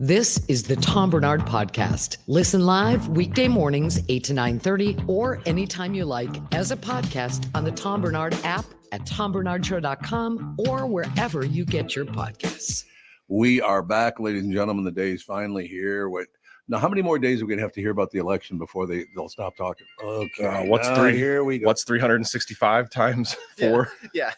This is the Tom Barnard Podcast. Listen live weekday mornings, 8 to 9:30, or anytime you like as a podcast on the Tom Barnard app at tombarnardshow.com or wherever you get your podcasts. We are back, ladies and gentlemen. The day is finally here. Now, how many more days are we going to have to hear about the election before they'll stop talking? Okay. Here we go. What's 365 times 4? Yeah.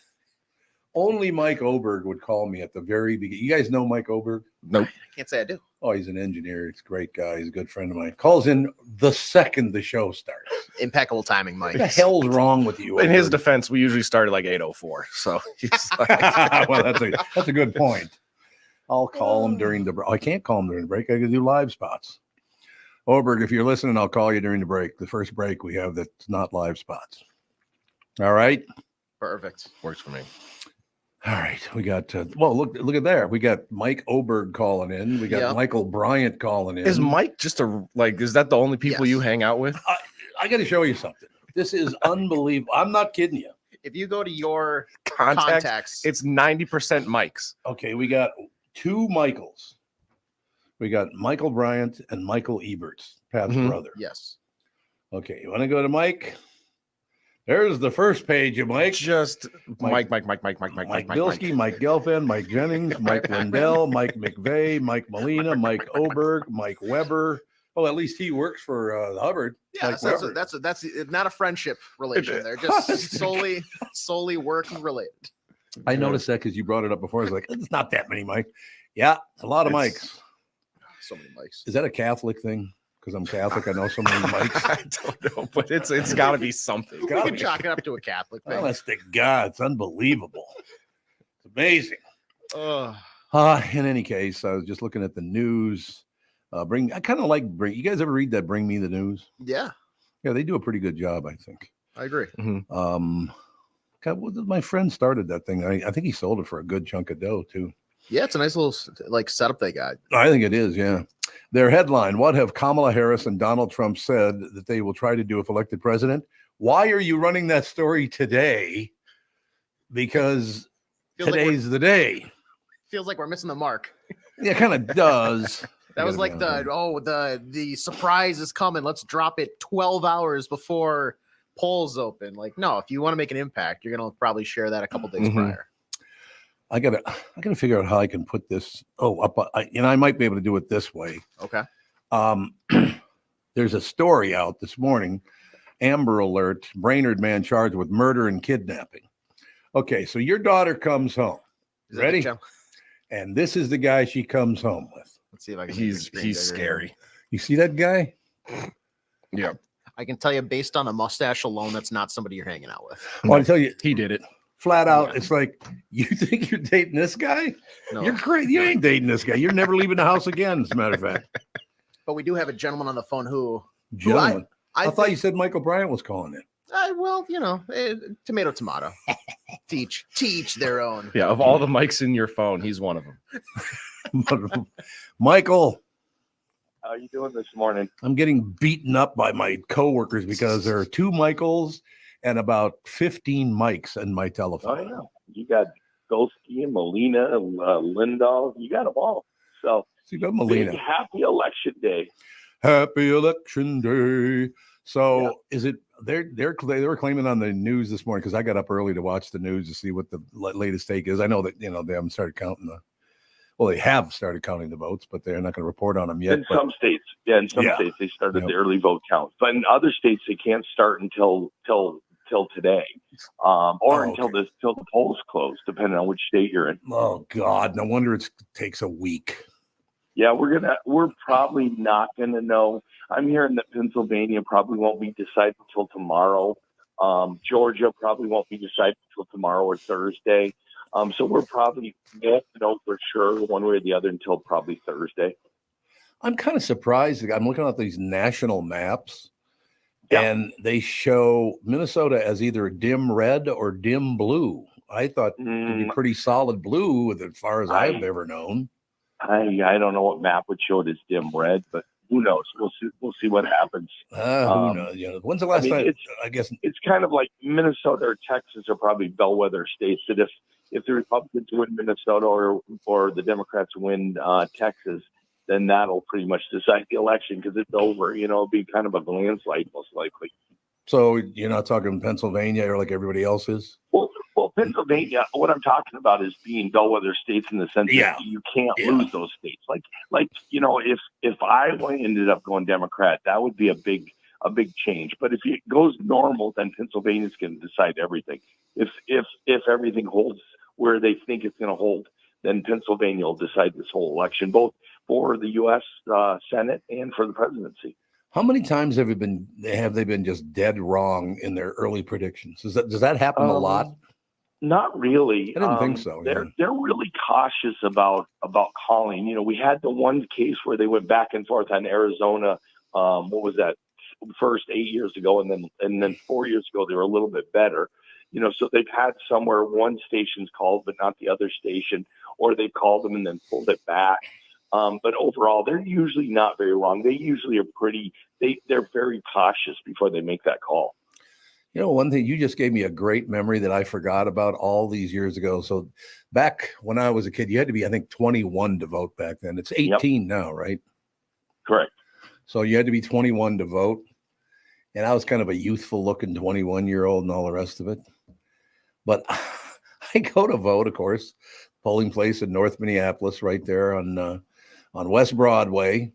Only Mike Oberg would call me at the very beginning. You guys know Mike Oberg? Nope. I can't say I do. Oh, he's an engineer. He's a great guy. He's a good friend of mine. Calls in the second the show starts. Impeccable timing, Mike. What the hell's wrong with you? In his Oberg? defense, we usually start at like 8:04. So he's like, well, that's a good point. I'll call him during the break. I can't call him during the break. I can do live spots. Oberg, if you're listening, I'll call you during the break. The first break we have that's not live spots. All right? Perfect. works for me. All right. We got, look at there. We got Mike Oberg calling in. We got Michael Bryant calling in. Is Mike just is that the only people you hang out with? I got to show you something. This is unbelievable. I'm not kidding you. If you go to your contacts, it's 90% Mikes. Okay. We got two Michaels. We got Michael Bryant and Michael Eberts, Pat's brother. Yes. Okay. You want to go to Mike? There's the first page of Mike. Just Mike Bilski, Mike Gelfand, Mike Jennings, Mike Lindell, Mike McVeigh, Mike Molina, Mike Oberg, Mike Weber. Well, at least he works for Hubbard. Yeah, so that's not a friendship relation. They're just solely work related. I noticed that because you brought it up before. I was like, it's not that many, Mike. Yeah, a lot of Mikes. So many Mikes. Is that a Catholic thing? Because I'm Catholic, I know so many Mikes. I don't know, but it's got to be something. We can chalk it up to a Catholic thing. Honest to God, it's unbelievable. It's amazing. In any case, I was just looking at the news. I kind of like you guys ever read that Bring Me the News? Yeah. Yeah, they do a pretty good job, I think. I agree. God, my friend started that thing. I think he sold it for a good chunk of dough, too. Yeah, it's a nice little setup they got. I think it is, yeah. Their headline, what have Kamala Harris and Donald Trump said that they will try to do if elected president? Why are you running that story today? Because today's the day. Feels like we're missing the mark. Yeah, it kind of does. That was like the surprise is coming. Let's drop it 12 hours before polls open. Like, no, if you want to make an impact, you're going to probably share that a couple days prior. I gotta figure out how I can put this. I might be able to do it this way. Okay. There's a story out this morning. Amber Alert: Brainerd man charged with murder and kidnapping. Okay, so your daughter comes home. Ready? And this is the guy she comes home with. Let's see if I can. He's scary. You see that guy? Yeah. I can tell you, based on a mustache alone, that's not somebody you're hanging out with. Well, I tell you, he did it. Flat out, It's like, you think you're dating this guy? No. You're crazy. You ain't dating this guy. You're never leaving the house again, as a matter of fact. But we do have a gentleman on the phone who I thought you said Michael Bryant was calling in. Tomato. Teach their own. Yeah, of all the mics in your phone, he's one of them. Michael. How are you doing this morning? I'm getting beaten up by my coworkers because there are two Michaels and about 15 mics in my telephone. Oh, yeah. You got Golsky and Molina, Lindahl. You got them all. So you got Molina. Big happy election day. Happy election day. So is it? They were claiming on the news this morning, because I got up early to watch the news to see what the latest take is. I know that they haven't started counting they have started counting the votes, but they're not going to report on them yet. In some states, states they started the early vote count, but in other states they can't start until today, until the polls close, depending on which state you're in. Oh God, no wonder it takes a week. Yeah, we're probably not gonna know. I'm hearing that Pennsylvania probably won't be decided until tomorrow. Georgia probably won't be decided until tomorrow or Thursday. So we're probably won't know for sure one way or the other until probably Thursday. I'm kind of surprised. I'm looking at these national maps. And they show Minnesota as either dim red or dim blue. I thought it'd be pretty solid blue as far as I've ever known. I don't know what map would show it as dim red, but who knows? We'll see what happens. Who knows? When's the last time? I guess it's kind of like Minnesota or Texas are probably bellwether states that if the Republicans win Minnesota or the Democrats win Texas, then that'll pretty much decide the election because it's over. It'll be kind of a landslide most likely. So you're not talking Pennsylvania or like everybody else is? Well, Pennsylvania, what I'm talking about is being bellwether states in the sense that you can't lose those states. Like if Iowa ended up going Democrat, that would be a big change. But if it goes normal, then Pennsylvania's going to decide everything. If everything holds where they think it's going to hold, then Pennsylvania will decide this whole election, both for the U.S. Senate and for the presidency. How many times have they been just dead wrong in their early predictions? Does that happen a lot? Not really. I didn't think so. They're really cautious about calling. We had the one case where they went back and forth on Arizona. What was that? First 8 years ago, and then 4 years ago they were a little bit better. So they've had somewhere one station's called but not the other station, or they've called them and then pulled it back. But overall, they're usually not very wrong. They usually are they're very cautious before they make that call. One thing, you just gave me a great memory that I forgot about all these years ago. So back when I was a kid, you had to be, I think, 21 to vote back then. It's 18 now, right? Correct. So you had to be 21 to vote. And I was kind of a youthful looking 21-year-old and all the rest of it. But I go to vote, of course, polling place in North Minneapolis, right there on West Broadway.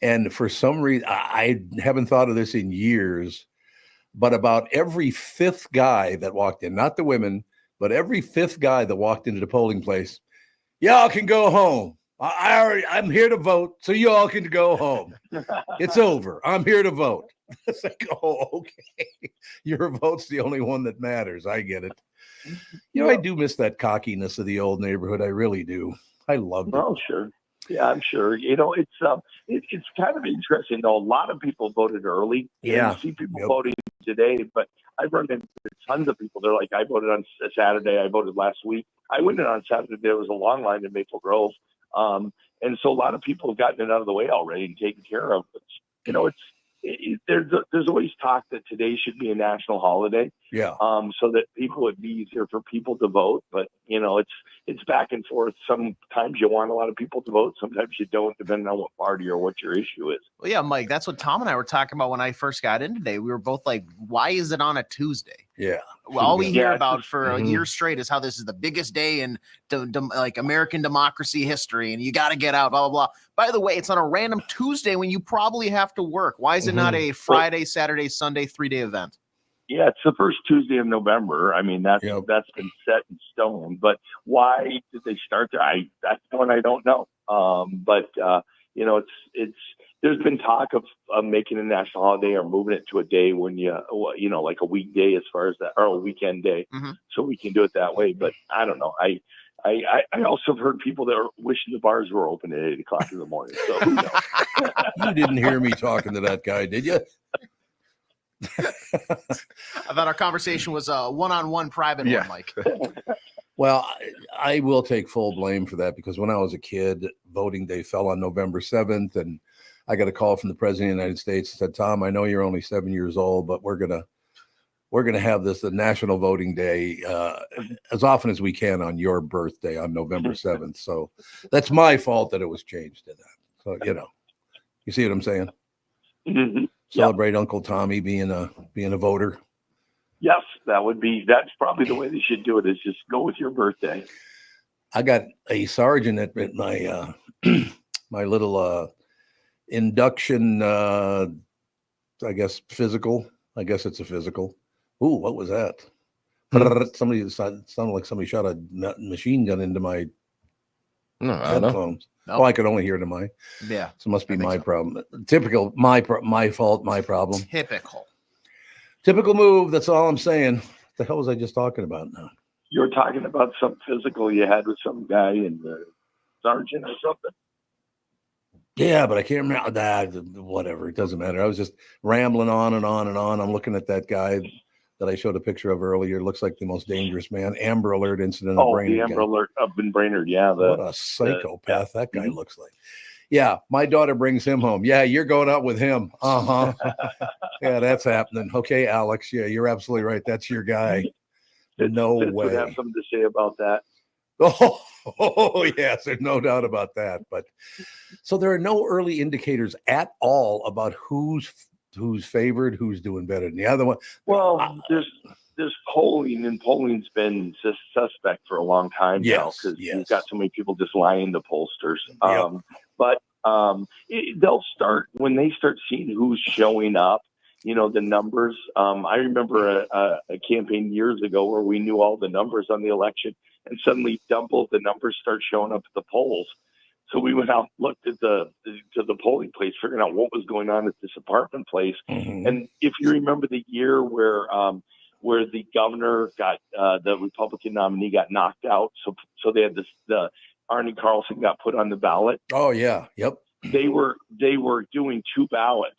And for some reason, I haven't thought of this in years, but about every fifth guy that walked in, not the women, but every fifth guy that walked into the polling place, y'all can go home. I'm here to vote, so you all can go home. It's over. I'm here to vote. It's like, oh, okay. Your vote's the only one that matters. I get it. I do miss that cockiness of the old neighborhood. I really do. I loved it. Oh, sure. Yeah, I'm sure. It's kind of interesting, though. A lot of people voted early. Yeah. You see people voting today, but I've run into tons of people. They're like, I voted on Saturday. I voted last week. I went in on Saturday. There was a long line in Maple Grove. And so a lot of people have gotten it out of the way already and taken care of. But, there's always talk that today should be a national holiday. Yeah. So that it would be easier for people to vote. But, it's back and forth. Sometimes you want a lot of people to vote. Sometimes you don't, depending on what party or what your issue is. Well, yeah, Mike, that's what Tom and I were talking about when I first got in today. We were both like, why is it on a Tuesday? Yeah. Well, all we hear about for a year straight is how this is the biggest day in like American democracy history, and you got to get out, blah, blah, blah. By the way, it's on a random Tuesday when you probably have to work. Why is it not a Friday, Saturday, Sunday, 3-day event? Yeah, it's the first Tuesday of November. I mean, that's been set in stone. But why did they start there? That's one I don't know. But it's there's been talk of making a national holiday or moving it to a day when like a weekday as far as that, or a weekend day, so we can do it that way. But I don't know. I also have heard people that are wishing the bars were open at 8 o'clock in the morning. So who knows? You didn't hear me talking to that guy, did you? I thought our conversation was a one-on-one private one, Mike. Well, I will take full blame for that because when I was a kid, voting day fell on November 7th, and I got a call from the President of the United States and said, Tom, I know you're only 7 years old, but we're gonna have this the National Voting Day as often as we can on your birthday on November 7th. So that's my fault that it was changed to that. So you see what I'm saying? Mm-hmm. Celebrate Uncle Tommy being a voter. Yes, that's probably the way they should do it, is just go with your birthday. I got a sergeant at my my little induction I guess physical. I guess it's a physical. Ooh, what was that? Somebody decided, sounded like somebody shot a machine gun into my headphones. Oh, I could only hear it in my. Yeah. So it must be my problem. Typical, my fault, my problem. Typical move. That's all I'm saying. What the hell was I just talking about now? You were talking about some physical you had with some guy in the sergeant or something. Yeah, but I can't remember that. Whatever. It doesn't matter. I was just rambling on and on and on. I'm looking at that guy that I showed a picture of earlier. Looks like the most dangerous man. Amber Alert incident. The Amber Alert up in Brainerd. Yeah. What a psychopath that guy looks like. Yeah. My daughter brings him home. Yeah. You're going out with him. Uh-huh. Yeah, that's happening. Okay, Alex. Yeah, you're absolutely right. That's your guy. No way. Would have something to say about that. Oh, yes, there's no doubt about that. But so there are no early indicators at all about who's favored, who's doing better than the other one. Well, there's polling, and polling's been suspect for a long time now because you've got so many people just lying to pollsters. But they'll start when they start seeing who's showing up. The numbers. I remember a campaign years ago where we knew all the numbers on the election, and suddenly double the numbers start showing up at the polls. So we went out, looked at the polling place, figuring out what was going on at this apartment place. Mm-hmm. And if you remember the year where the governor got the Republican nominee got knocked out, so they had the Arnie Carlson got put on the ballot. Oh yeah, yep. They were doing two ballots.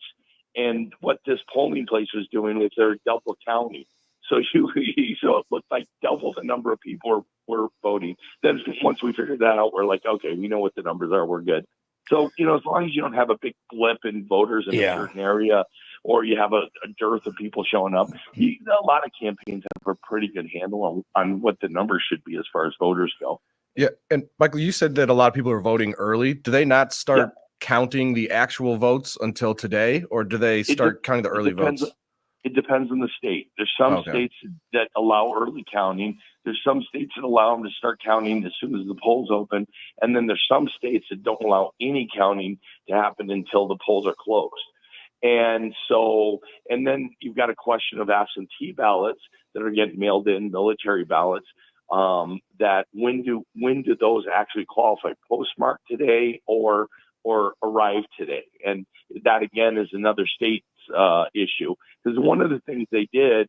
And what this polling place was doing was they're double counting. So it looked like double the number of people were voting. Then once we figured that out, we're like, okay, we know what the numbers are. We're good. So, as long as you don't have a big blip in voters in a certain area, or you have a dearth of people showing up, a lot of campaigns have a pretty good handle on what the numbers should be as far as voters go. Yeah. And Michael, you said that a lot of people are voting early. Do they not start counting the actual votes until today, or do they start counting the early votes? It depends on the state. There's some states that allow early counting. There's some states that allow them to start counting as soon as the polls open. And then there's some states that don't allow any counting to happen until the polls are closed. And then you've got a question of absentee ballots that are getting mailed in, military ballots, that when do those actually qualify? Postmark today or arrive today? And that again is another state's issue, because one of the things they did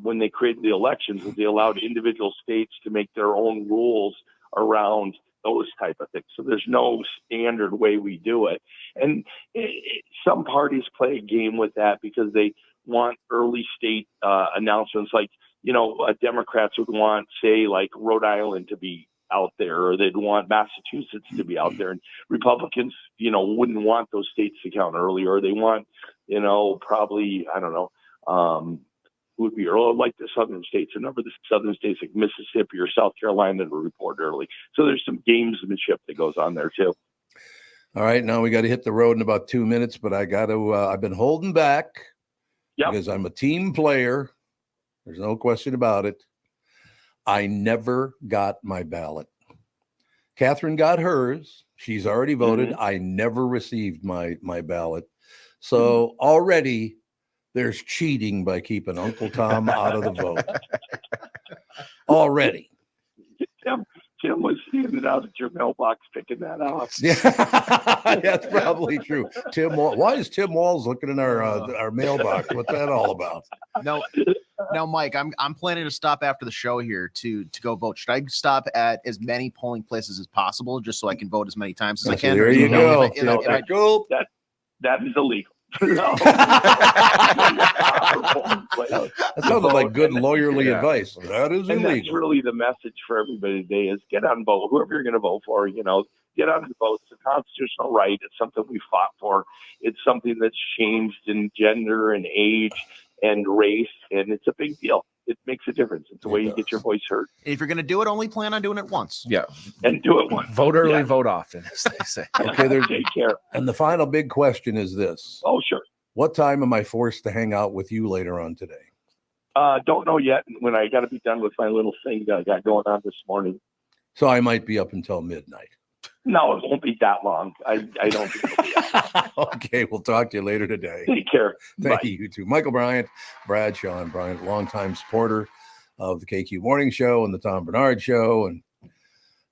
when they created the elections was they allowed individual states to make their own rules around those type of things. So there's no standard way we do it. And some parties play a game with that because they want early state announcements, like, Democrats would want, say, like Rhode Island to be out there, or they'd want Massachusetts to be out there, and Republicans, wouldn't want those states to count early, or they want, probably, I don't know, would be early, like the southern states. A number of the southern states like Mississippi or South Carolina would report early. So there's some gamesmanship that goes on there too. All right, now we got to hit the road in about 2 minutes, but I got to. I've been holding back because I'm a team player. There's no question about it. I never got my ballot. Catherine got hers. She's already voted. Mm-hmm. I never received my ballot. So already there's cheating by keeping Uncle Tom out of the vote. Already. Tim was standing out at your mailbox picking that up. Yeah, that's probably true. Why is Tim Walls looking in our mailbox? What's that all about? Now, Mike, I'm planning to stop after the show here to go vote. Should I stop at as many polling places as possible just so I can vote as many times as I can? There you go. That is illegal. That sounded like good lawyerly advice. That is and illegal. that's really the message for everybody today: is get out and vote. Whoever you're going to vote for, get out and vote. It's a constitutional right. It's something we fought for. It's something that's changed in gender and age and race, and it's a big deal. It makes a difference. It's the way you get your voice heard. If you're going to do it, only plan on doing it once. Yeah. And do it once. Vote early, vote often, as they say. Okay, Take care. And the final big question is this. Oh, sure. What time am I forced to hang out with you later on today? Don't know yet. When I got to be done with my little thing that I got going on this morning. So I might be up until midnight. No, it won't be that long. I don't think it'll be that long. Okay, we'll talk to you later today. Take care. Thank Bye. you too. Michael Bryant, Sean Bryant, longtime supporter of the KQ Morning Show and the Tom Barnard Show,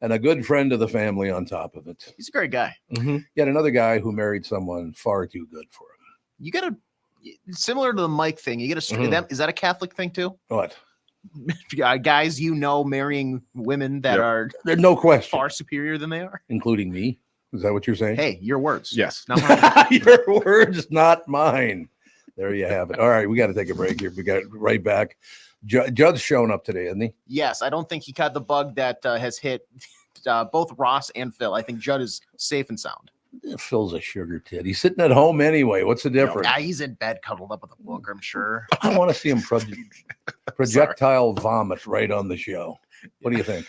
and a good friend of the family on top of it. He's a great guy. Mm-hmm. Yet another guy who married someone far too good for him. You got to, similar to the Mike thing, you got to, is that a Catholic thing too? What? Guys, marrying women that are There's no question far superior than they are, including me. Is that what you're saying? Hey, your words. Yes. Not mine. Your words, not mine. There you have it. All right, we got to take a break here. We got it right back. Judd's showing up today, isn't he? Yes, I don't think he caught the bug that has hit both Ross and Phil. I think Judd is safe and sound. Phil's a sugar tit. He's sitting at home anyway. What's the difference? Yeah, he's in bed cuddled up with a book, I'm sure. I want to see him projectile vomit right on the show. What do you think?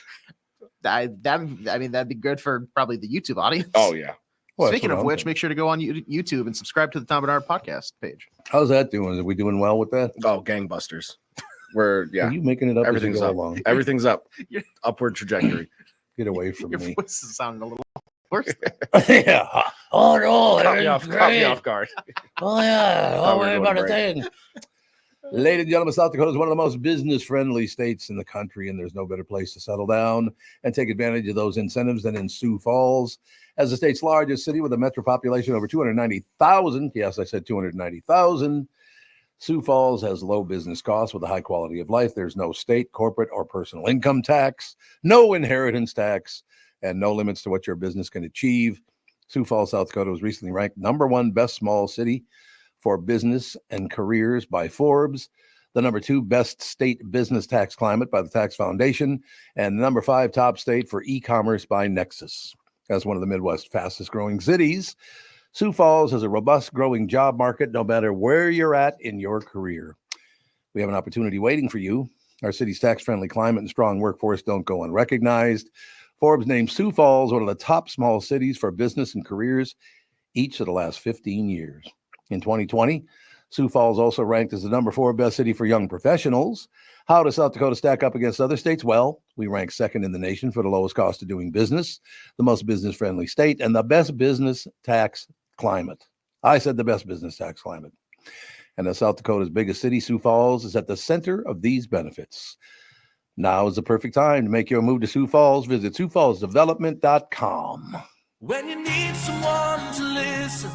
That'd be good for probably the YouTube audience. Oh yeah. Well, Speaking that's of what I'm which, thinking. make sure to go on YouTube and subscribe to the Tom Barnard Podcast page. How's that doing? Are we doing well with that? Oh, gangbusters. Are you making it up Everything's as you go up. along? Everything's up. Upward trajectory. Get away from Your me. voice is sounding a little worse. Yeah. Oh no, Caught me off guard. Oh yeah. Thought Oh, we were worry going about a break. thing. Ladies and gentlemen, South Dakota is one of the most business-friendly states in the country, and there's no better place to settle down and take advantage of those incentives than in Sioux Falls. As the state's largest city with a metro population over 290,000, yes, I said 290,000, Sioux Falls has low business costs with a high quality of life. There's no state, corporate, or personal income tax, no inheritance tax, and no limits to what your business can achieve. Sioux Falls, South Dakota was recently ranked #1 best small city for business and careers by Forbes, the #2 best state business tax climate by the Tax Foundation, and the #5 top state for e-commerce by Nexus. As one of the Midwest's fastest growing cities, Sioux Falls has a robust growing job market no matter where you're at in your career. We have an opportunity waiting for you. Our city's tax-friendly climate and strong workforce don't go unrecognized. Forbes named Sioux Falls one of the top small cities for business and careers each of the last 15 years. In 2020, Sioux Falls also ranked as the #4 best city for young professionals. How does South Dakota stack up against other states? Well, we rank second in the nation for the lowest cost of doing business, the most business-friendly state, and the best business tax climate. I said the best business tax climate. And as South Dakota's biggest city, Sioux Falls is at the center of these benefits. Now is the perfect time to make your move to Sioux Falls. Visit SiouxFallsDevelopment.com. When you need someone to listen,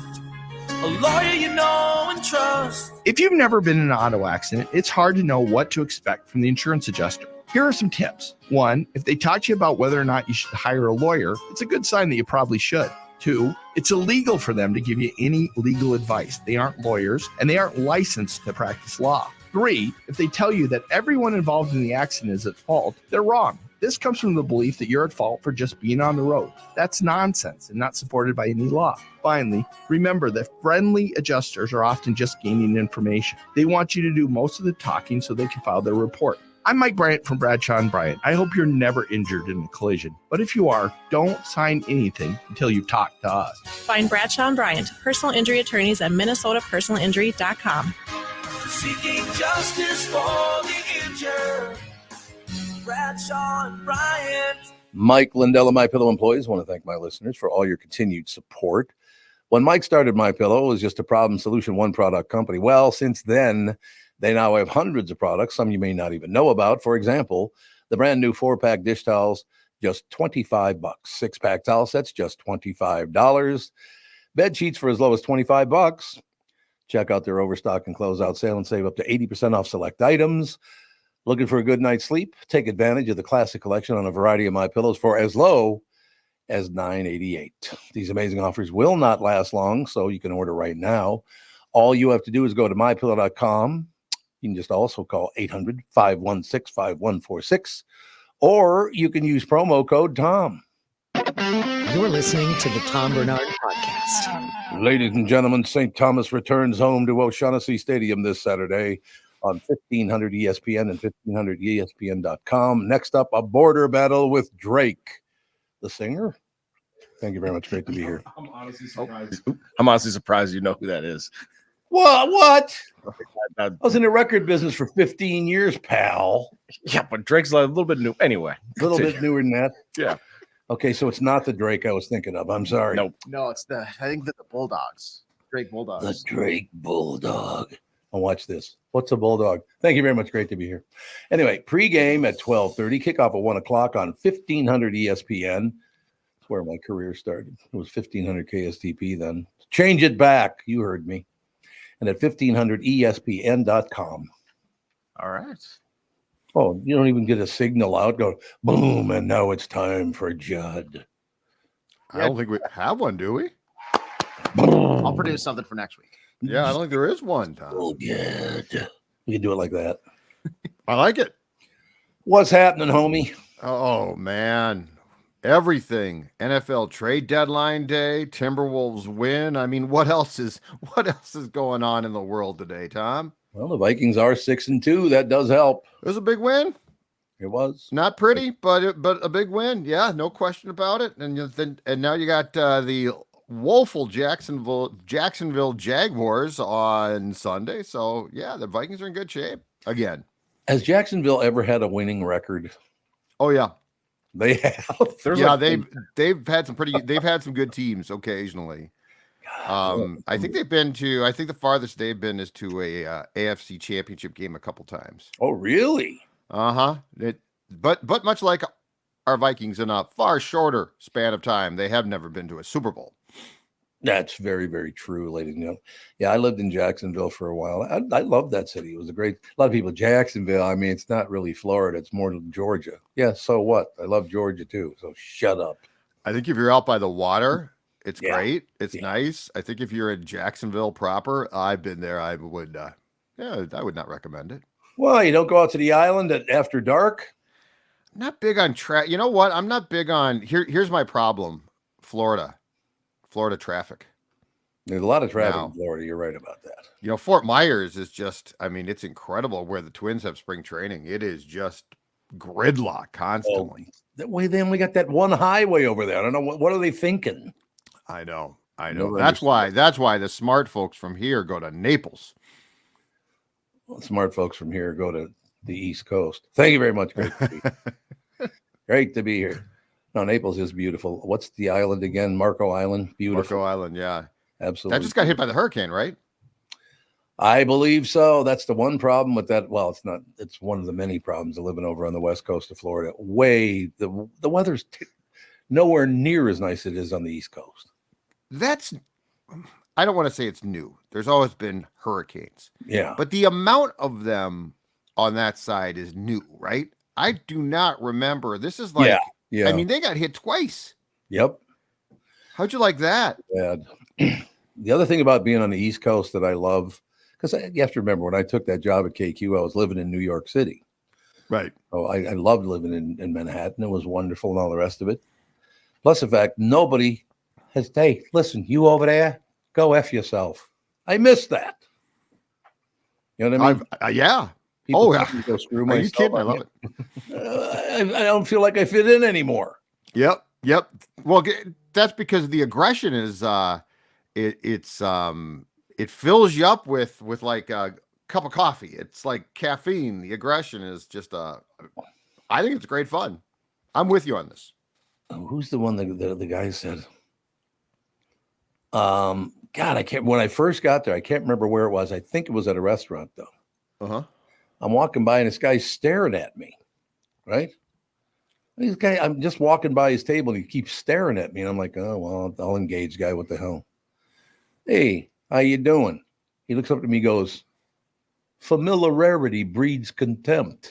a lawyer you know and trust. If you've never been in an auto accident, it's hard to know what to expect from the insurance adjuster. Here are some tips. 1, if they talk to you about whether or not you should hire a lawyer, it's a good sign that you probably should. 2, it's illegal for them to give you any legal advice. They aren't lawyers and they aren't licensed to practice law. 3, if they tell you that everyone involved in the accident is at fault, they're wrong. This comes from the belief that you're at fault for just being on the road. That's nonsense and not supported by any law. Finally, remember that friendly adjusters are often just gaining information. They want you to do most of the talking so they can file their report. I'm Mike Bryant from Bradshaw & Bryant. I hope you're never injured in a collision. But if you are, don't sign anything until you talk to us. Find Bradshaw & Bryant, personal injury attorneys at minnesotapersonalinjury.com. Seeking justice for the injured. Bradshaw and Bryant. Mike Lindell of MyPillow employees want to thank my listeners for all your continued support. When Mike started MyPillow, it was just a problem solution, one product company. Well, since then, they now have hundreds of products, some you may not even know about. For example, the brand new 4-pack dish towels, just $25. 6-pack towel sets, just $25. Bed sheets for as low as $25. Check out their overstock and closeout sale and save up to 80% off select items. Looking for a good night's sleep? Take advantage of the classic collection on a variety of MyPillows for as low as $9.88. These amazing offers will not last long, so you can order right now. All you have to do is go to mypillow.com. You can just also call 800-516-5146, or you can use promo code TOM. You're listening to the Tom Barnard Podcast. Ladies and gentlemen, St. Thomas returns home to O'Shaughnessy Stadium this Saturday on 1500 ESPN and 1500ESPN.com. Next up, a border battle with Drake, the singer. Thank you very much. Great to be here. I'm honestly surprised you know who that is. What? I was in the record business for 15 years, pal. Yeah, but Drake's a little bit new. Anyway. A little bit newer than that. Yeah. Okay, so it's not the Drake I was thinking of. I'm sorry. Nope. No, it's I think the Bulldogs. Drake Bulldogs. The Drake Bulldog. I'll watch this. What's a bulldog? Thank you very much. Great to be here. Anyway, pregame at 12:30, kickoff at 1 o'clock on 1500 ESPN. That's where my career started. It was 1500 KSTP then. Change it back. You heard me. And at 1500ESPN.com. All right. Oh, you don't even get a signal out. Go boom, and now it's time for Judd. I don't think we have one, do we? I'll produce something for next week. Yeah, I don't think there is one, Tom. Oh, good. We can do it like that. I like it. What's happening, homie? Oh, man. Everything. NFL trade deadline day, Timberwolves win. I mean, what else is going on in the world today, Tom? Well, the Vikings are 6-2. That does help. It was a big win. It was Not pretty, but a big win. Yeah, no question about it. And now you got the woeful Jacksonville Jaguars on Sunday. So yeah, the Vikings are in good shape again. Has Jacksonville ever had a winning record? Oh yeah, they have. They've had some good teams occasionally. I think the farthest they've been is to a AFC Championship game a couple times. Oh really? But much like our Vikings in a far shorter span of time, they have never been to a Super Bowl. That's very, very true, ladies and gentlemen. Yeah, I lived in Jacksonville for a while. I loved that city. It was a lot of people, Jacksonville, I mean, it's not really Florida. It's more Georgia. Yeah, so what? I love Georgia too, so shut up. I think if you're out by the water, it's great. It's nice. I think if you're in Jacksonville proper, I've been there. I would not recommend it. Well, you don't go out to the island after dark? Not big on You know what? I'm not big on here's my problem. Florida traffic. There's a lot of traffic in Florida. You're right about that. Fort Myers is just, I mean, it's incredible where the Twins have spring training. It is just gridlock constantly. That way they only got that one highway over there. I don't know what are they thinking? I know. That's why the smart folks from here go to Naples. Well, smart folks from here go to the East Coast. Thank you very much. Great to be here. No, Naples is beautiful. What's the island again? Marco Island. Beautiful. Marco Island, yeah. Absolutely. That just got hit by the hurricane, right? I believe so. That's the one problem with that. Well, it's not. It's one of the many problems of living over on the west coast of Florida. The weather's nowhere near as nice as it is on the East Coast. I don't want to say it's new. There's always been hurricanes. Yeah. But the amount of them on that side is new, right? I do not remember. This is like, yeah. I mean, they got hit twice. Yep. How'd you like that? Bad. The other thing about being on the East Coast that I love, because you have to remember when I took that job at KQ, I was living in New York City. Right. Oh, I loved living in Manhattan. It was wonderful and all the rest of it. Plus the fact nobody has, hey, listen, you over there, go F yourself. I miss that. You know what I mean? Yeah. People go screw Are you kidding? I love it. I don't feel like I fit in anymore. Yep. Well, that's because the aggression is it fills you up with like a cup of coffee. It's like caffeine. The aggression is just I think it's great fun. I'm with you on this. Who's the one that the guy said? God, I can't. When I first got there, I can't remember where it was. I think it was at a restaurant though. I'm walking by and this guy's staring at me, right? This guy, I'm just walking by his table and he keeps staring at me. And I'm like, oh, well, I'll engage guy. What the hell? Hey, how you doing? He looks up at me and goes, familiarity breeds contempt.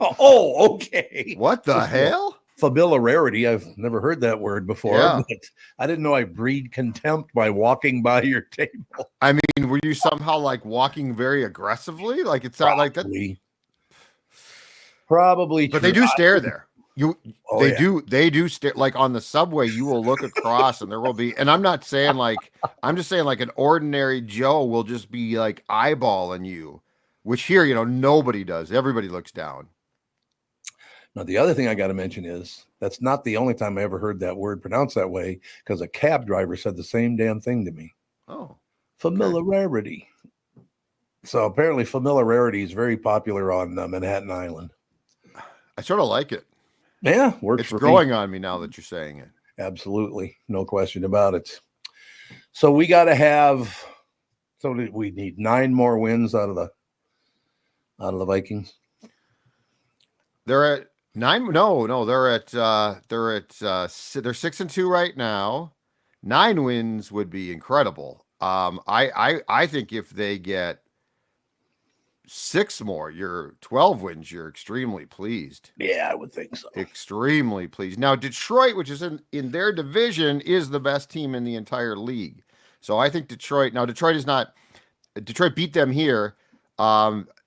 Oh, okay. What the hell? Familiarity. I've never heheard that word before. Yeah. But I didn't know I breed contempt by walking by your table. I mean, were you somehow like walking very aggressively? Like it's not like that. Probably. But they do stare there. They do stare. Like on the subway, you will look across and there will be, and I'm just saying like an ordinary Joe will just be like eyeballing you, which here, nobody does. Everybody looks down. Now, the other thing I got to mention is that's not the only time I ever heard that word pronounced that way, because a cab driver said the same damn thing to me. Oh, familiarity. Okay. So apparently familiarity is very popular on Manhattan Island. I sort of like it. Yeah, works. It's growing on me now that you're saying it. Absolutely. No question about it. So we got to have, we need 9 more wins out of the Vikings. They're at 9. No, they're 6-2 right now. 9 wins would be incredible. I think if they get 6 more, you're 12 wins, you're extremely pleased. Yeah, I would think so. Extremely pleased. Now, Detroit, which is in their division, is the best team in the entire league. So I think Detroit beat them here.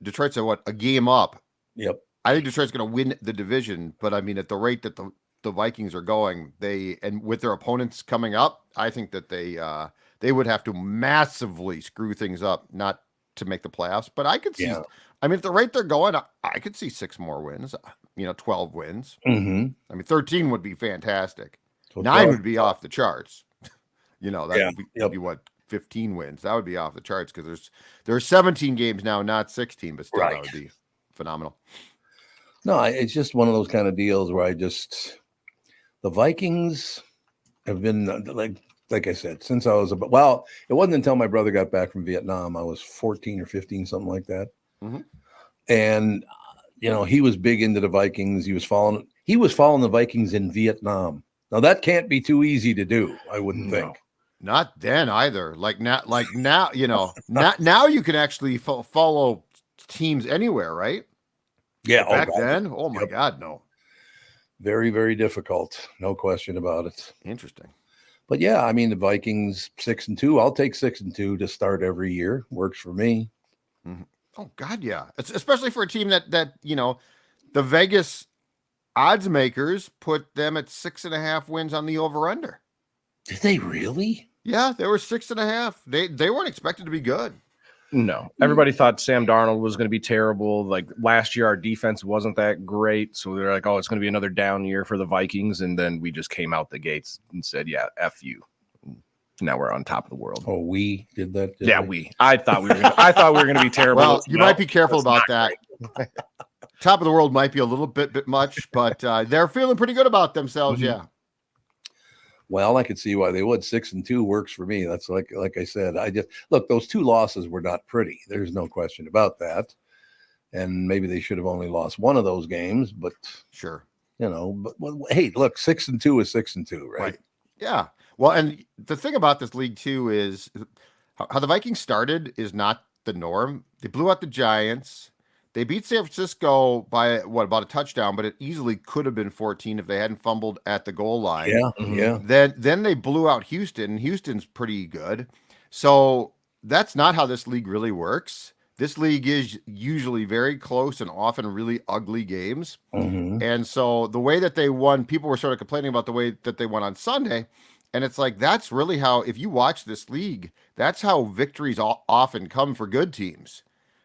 Detroit's a game up. Yep. I think Detroit's going to win the division, but I mean, at the rate that the Vikings are going, and with their opponents coming up, I think that they would have to massively screw things up, not to make the playoffs. But I could I mean, at the rate they're going, I could see 6 more wins, 12 wins. Mm-hmm. I mean, 13 would be fantastic. So 9 12. would be off the charts. That Yeah. would be what, 15 wins. That would be off the charts because there's 17 games now, not 16, but still Right. that would be phenomenal. No, it's just one of those kind of deals where the Vikings have been like I said, since I was it wasn't until my brother got back from Vietnam. I was 14 or 15, something like that. Mhm. And he was big into the Vikings. He was following the Vikings in Vietnam. Now that can't be too easy to do, I wouldn't think. Not then either. Like now, now you can actually follow teams anywhere, right? Yeah. Back God. then, oh my God, no. Very, very difficult. No question about it. Interesting. But yeah, I mean, the Vikings 6-2. I'll take 6-2 to start every year. Works for me. Mm-hmm. Oh God, yeah. Especially for a team that the Vegas odds makers put them at 6.5 wins on the over/under. Did they really? Yeah, they were 6.5. They weren't expected to be good. No, everybody thought Sam Darnold was going to be terrible. Like last year, our defense wasn't that great. So they're like, oh, it's going to be another down year for the Vikings. And then we just came out the gates and said, yeah, F you. Now we're on top of the world. Oh, we did that? I thought we were going to be terrible. Well, you might be careful about that. Top of the world might be a little bit much, but they're feeling pretty good about themselves. Mm-hmm. Yeah. Well, I could see why they would. 6-2 works for me. That's like I said, look, those 2 losses were not pretty. There's no question about that. And maybe they should have only lost one of those games, but sure. But hey, look, 6-2 is 6-2, right? Yeah. Well, and the thing about this league too is how the Vikings started is not the norm. They blew out the Giants. They beat San Francisco by about a touchdown, but it easily could have been 14 if they hadn't fumbled at the goal line. Yeah, yeah. Then they blew out Houston, and Houston's pretty good. So that's not how this league really works. This league is usually very close and often really ugly games. Mm-hmm. And so the way that they won, people were sort of complaining about the way that they won on Sunday. And it's like, that's really how, if you watch this league, that's how victories often come for good teams.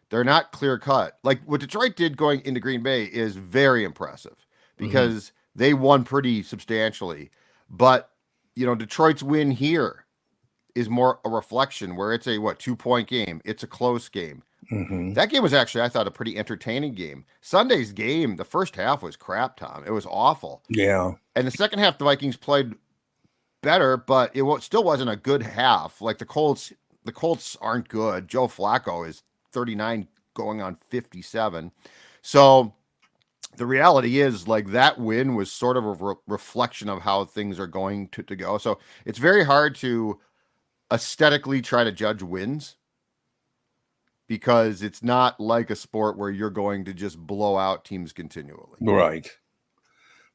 They're not clear cut. Like what Detroit did going into Green Bay is very impressive because they won pretty substantially. But, Detroit's win here is more a reflection where it's a 2-point game. It's a close game. Mm-hmm. That game was actually, I thought, a pretty entertaining game. Sunday's game, the first half was crap, Tom. It was awful. Yeah. And the second half, the Vikings played better, but it still wasn't a good half. Like the Colts aren't good. Joe Flacco is 39 going on 57. So the reality is like that win was sort of a reflection of how things are going to go. So it's very hard to aesthetically try to judge wins because it's not like a sport where you're going to just blow out teams continually. Right.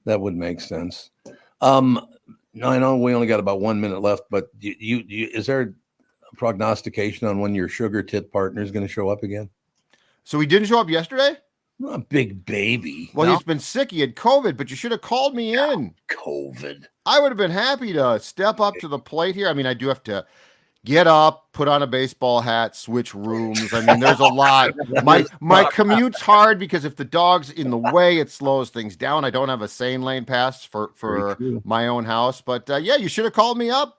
That would make sense. I know we only got about 1 minute left, but you is there a prognostication on when your sugar tit partner is going to show up again? So he didn't show up yesterday? A big baby. Well, he's been sick. He had COVID, but you should have called me in. COVID. I would have been happy to step up to the plate here. I mean, I do have to get up, put on a baseball hat, switch rooms. I mean, there's a lot. My commute's hard because if the dog's in the way, it slows things down. I don't have a sane lane pass for my own house. But yeah, you should have called me up.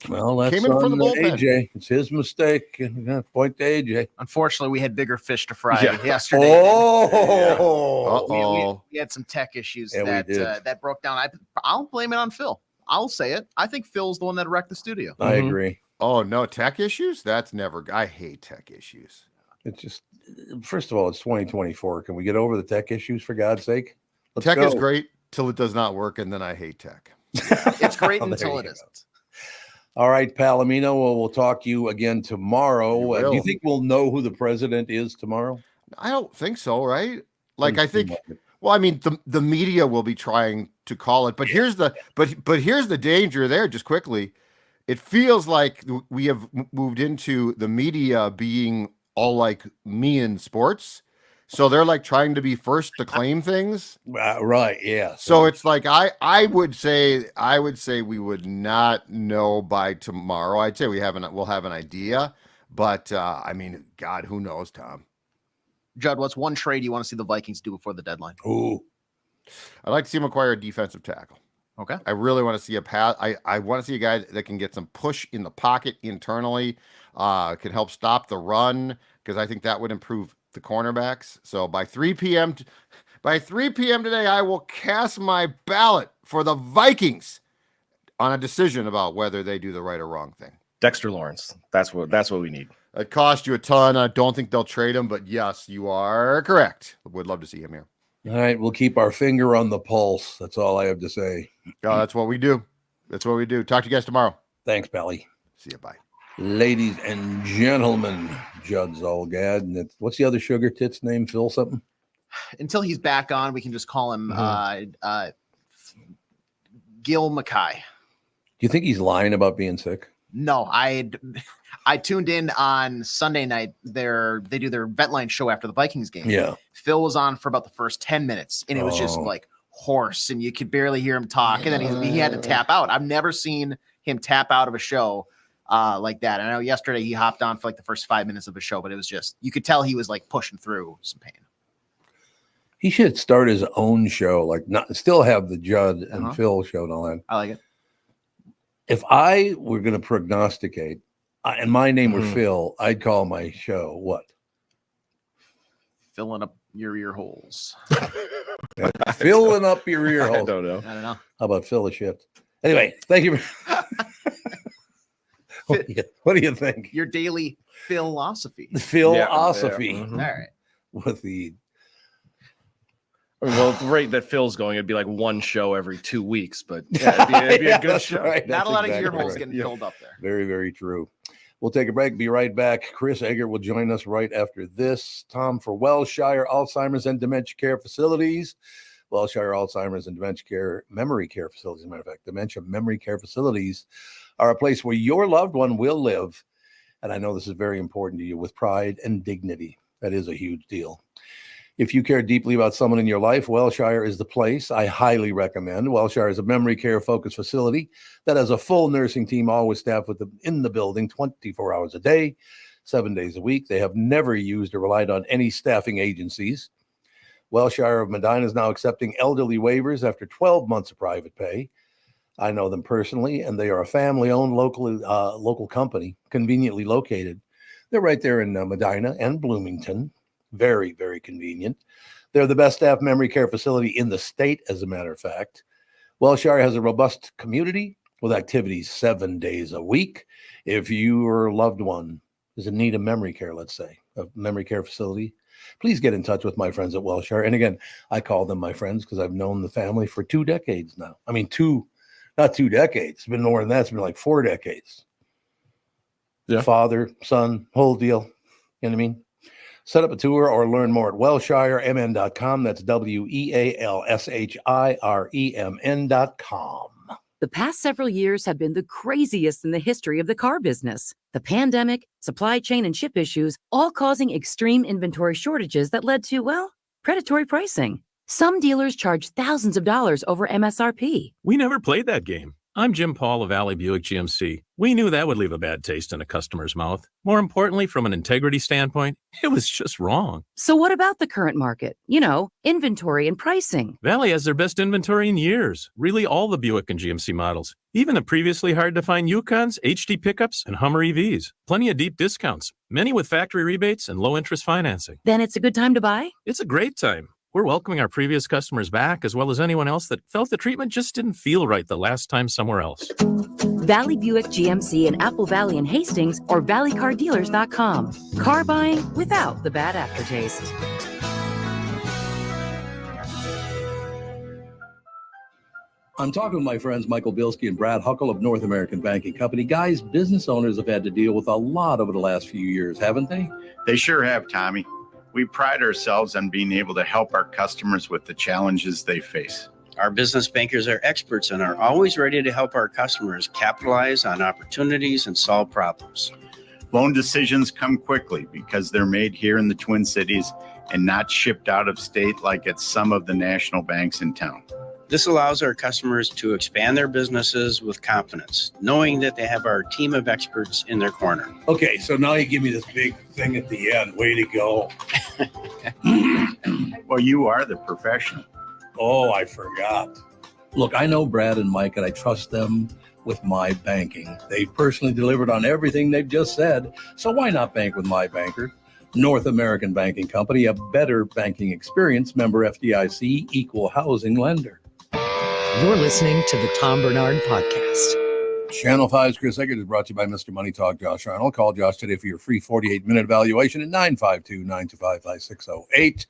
Well, that's Came in for the bullpen. AJ. It's his mistake. Point to AJ. Unfortunately, we had bigger fish to fry yesterday. We had some tech issues that broke down. I'll blame it on Phil. I'll say it. I think Phil's the one that wrecked the studio. I agree. Oh, no, tech issues? That's never. I hate tech issues. It's just, first of all, it's 2024. Can we get over the tech issues for God's sake? Tech is great till it does not work, and then I hate tech. It's great until it isn't. All right, Palomino. Well, we'll talk to you again tomorrow. Do you think we'll know who the president is tomorrow? I don't think so, right? Like, I think. Well, I mean, the media will be trying to call it, but here's the danger there. Just quickly, it feels like we have moved into the media being all like me in sports. So they're like trying to be first to claim things. Right. Yeah. So it's like, I would say we would not know by tomorrow. I'd say we'll have an idea, but I mean, God, who knows, Tom? Judd, what's one trade you want to see the Vikings do before the deadline? Ooh. I'd like to see him acquire a defensive tackle. Okay. I really want to see a pass. I want to see a guy that can get some push in the pocket internally, could help stop the run, because I think that would improve the cornerbacks. So by 3 p.m. today, I will cast my ballot for the Vikings on a decision about whether they do the right or wrong thing. Dexter Lawrence. That's what we need. It cost you a ton. I don't think they'll trade him, but yes, you are correct. Would love to see him here. All right, we'll keep our finger on the pulse. That's all I have to say. Oh, that's what we do. That's what we do. Talk to you guys tomorrow. Thanks, Pally. See you. Bye. Ladies and gentlemen, Judd Zulgad. And what's the other sugar tits name? Phil something? Until he's back on, we can just call him Gil Mackay. Do you think he's lying about being sick? No, I tuned in on Sunday night. They do their Vetline show after the Vikings game. Yeah. Phil was on for about the first 10 minutes, and it was just like hoarse, and you could barely hear him talk. And then he had to tap out. I've never seen him tap out of a show like that. I know yesterday he hopped on for like the first 5 minutes of the show, but it was just, you could tell he was like pushing through some pain. He should start his own show, like still have the Judd and Phil show and all that. I like it. If I were going to prognosticate, and my name were Phil, I'd call my show what? Filling up your ear holes. Filling up your ear holes. I don't know. How about fill the shit? Anyway, thank you. What do you think? Your daily philosophy. Philosophy. Yeah. All right. With the well, at the rate that Phil's going, it'd be like one show every 2 weeks, but yeah, it'd be a good show. Right. Not a lot of ear holes right. getting filled up there. Very, very true. We'll take a break. Be right back. Chris Egert will join us right after this. Tom, for Wellshire Alzheimer's and Dementia Care Facilities. Wellshire Alzheimer's and Dementia Care Memory Care Facilities, as a matter of fact, Dementia Memory Care Facilities are a place where your loved one will live. And I know this is very important to you, with pride and dignity. That is a huge deal. If you care deeply about someone in your life, Wellshire is the place. I highly recommend. Wellshire is a memory care focused facility that has a full nursing team, always staffed with them in the building 24 hours a day, 7 days a week. They have never used or relied on any staffing agencies. Wellshire of Medina is now accepting elderly waivers after 12 months of private pay. I know them personally, and they are a family-owned local company, conveniently located. They're right there in Medina and Bloomington. Very, very convenient. They're the best staff memory care facility in the state, as a matter of fact. Wellshire has a robust community with activities 7 days a week. If your loved one is in need of memory care, let's say, a memory care facility, please get in touch with my friends at Wellshire. And again, I call them my friends because I've known the family for 2 decades now. I mean, not 2 decades. It's been more than that. It's been like 4 decades. Yeah. Father, son, whole deal. You know what I mean? Set up a tour or learn more at wellshiremn.com. That's WEALSHIREMN.com. The past several years have been the craziest in the history of the car business. The pandemic, supply chain, and chip issues, all causing extreme inventory shortages that led to, well, predatory pricing. Some dealers charge thousands of dollars over MSRP. We never played that game. I'm Jim Paul of Valley Buick GMC. We knew that would leave a bad taste in a customer's mouth. More importantly, from an integrity standpoint, it was just wrong. So what about the current market? You know, inventory and pricing. Valley has their best inventory in years. Really all the Buick and GMC models. Even the previously hard-to-find Yukons, HD pickups, and Hummer EVs. Plenty of deep discounts. Many with factory rebates and low-interest financing. Then it's a good time to buy? It's a great time. We're welcoming our previous customers back, as well as anyone else that felt the treatment just didn't feel right the last time somewhere else. Valley Buick GMC in Apple Valley and Hastings, or valleycardealers.com. Car buying without the bad aftertaste. I'm talking with my friends Michael Bilski and Brad Huckle of North American Banking Company. Guys, business owners have had to deal with a lot over the last few years, haven't they? They sure have, Tommy. We pride ourselves on being able to help our customers with the challenges they face. Our business bankers are experts and are always ready to help our customers capitalize on opportunities and solve problems. Loan decisions come quickly because they're made here in the Twin Cities and not shipped out of state like at some of the national banks in town. This allows our customers to expand their businesses with confidence, knowing that they have our team of experts in their corner. Okay, so now you give me this big thing at the end. Way to go. Well, you are the professional. Oh, I forgot. Look, I know Brad and Mike, and I trust them with my banking. They've personally delivered on everything they've just said. So why not bank with my banker? North American Banking Company, a better banking experience, member FDIC, equal housing lender. You're listening to the Tom Barnard Podcast. Channel 5's Chris Egert is brought to you by Mr. Money Talk, Josh Arnold. Call Josh today for your free 48-minute evaluation at 952-925-5608.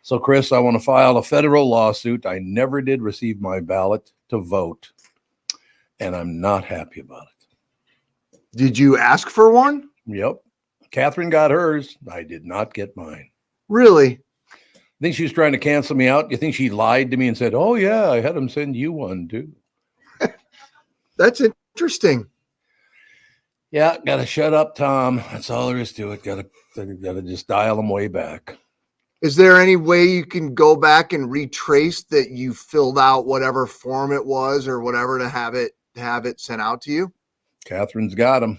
So, Chris, I want to file a federal lawsuit. I never did receive my ballot to vote, and I'm not happy about it. Did you ask for one? Yep. Catherine got hers. I did not get mine. Really? I think she was trying to cancel me out. You think she lied to me and said, oh, yeah, I had them send you one, too. That's interesting. Yeah, got to shut up, Tom. That's all there is to it. Got to just dial them way back. Is there any way you can go back and retrace that you filled out whatever form it was or whatever to have it sent out to you? Catherine's got them.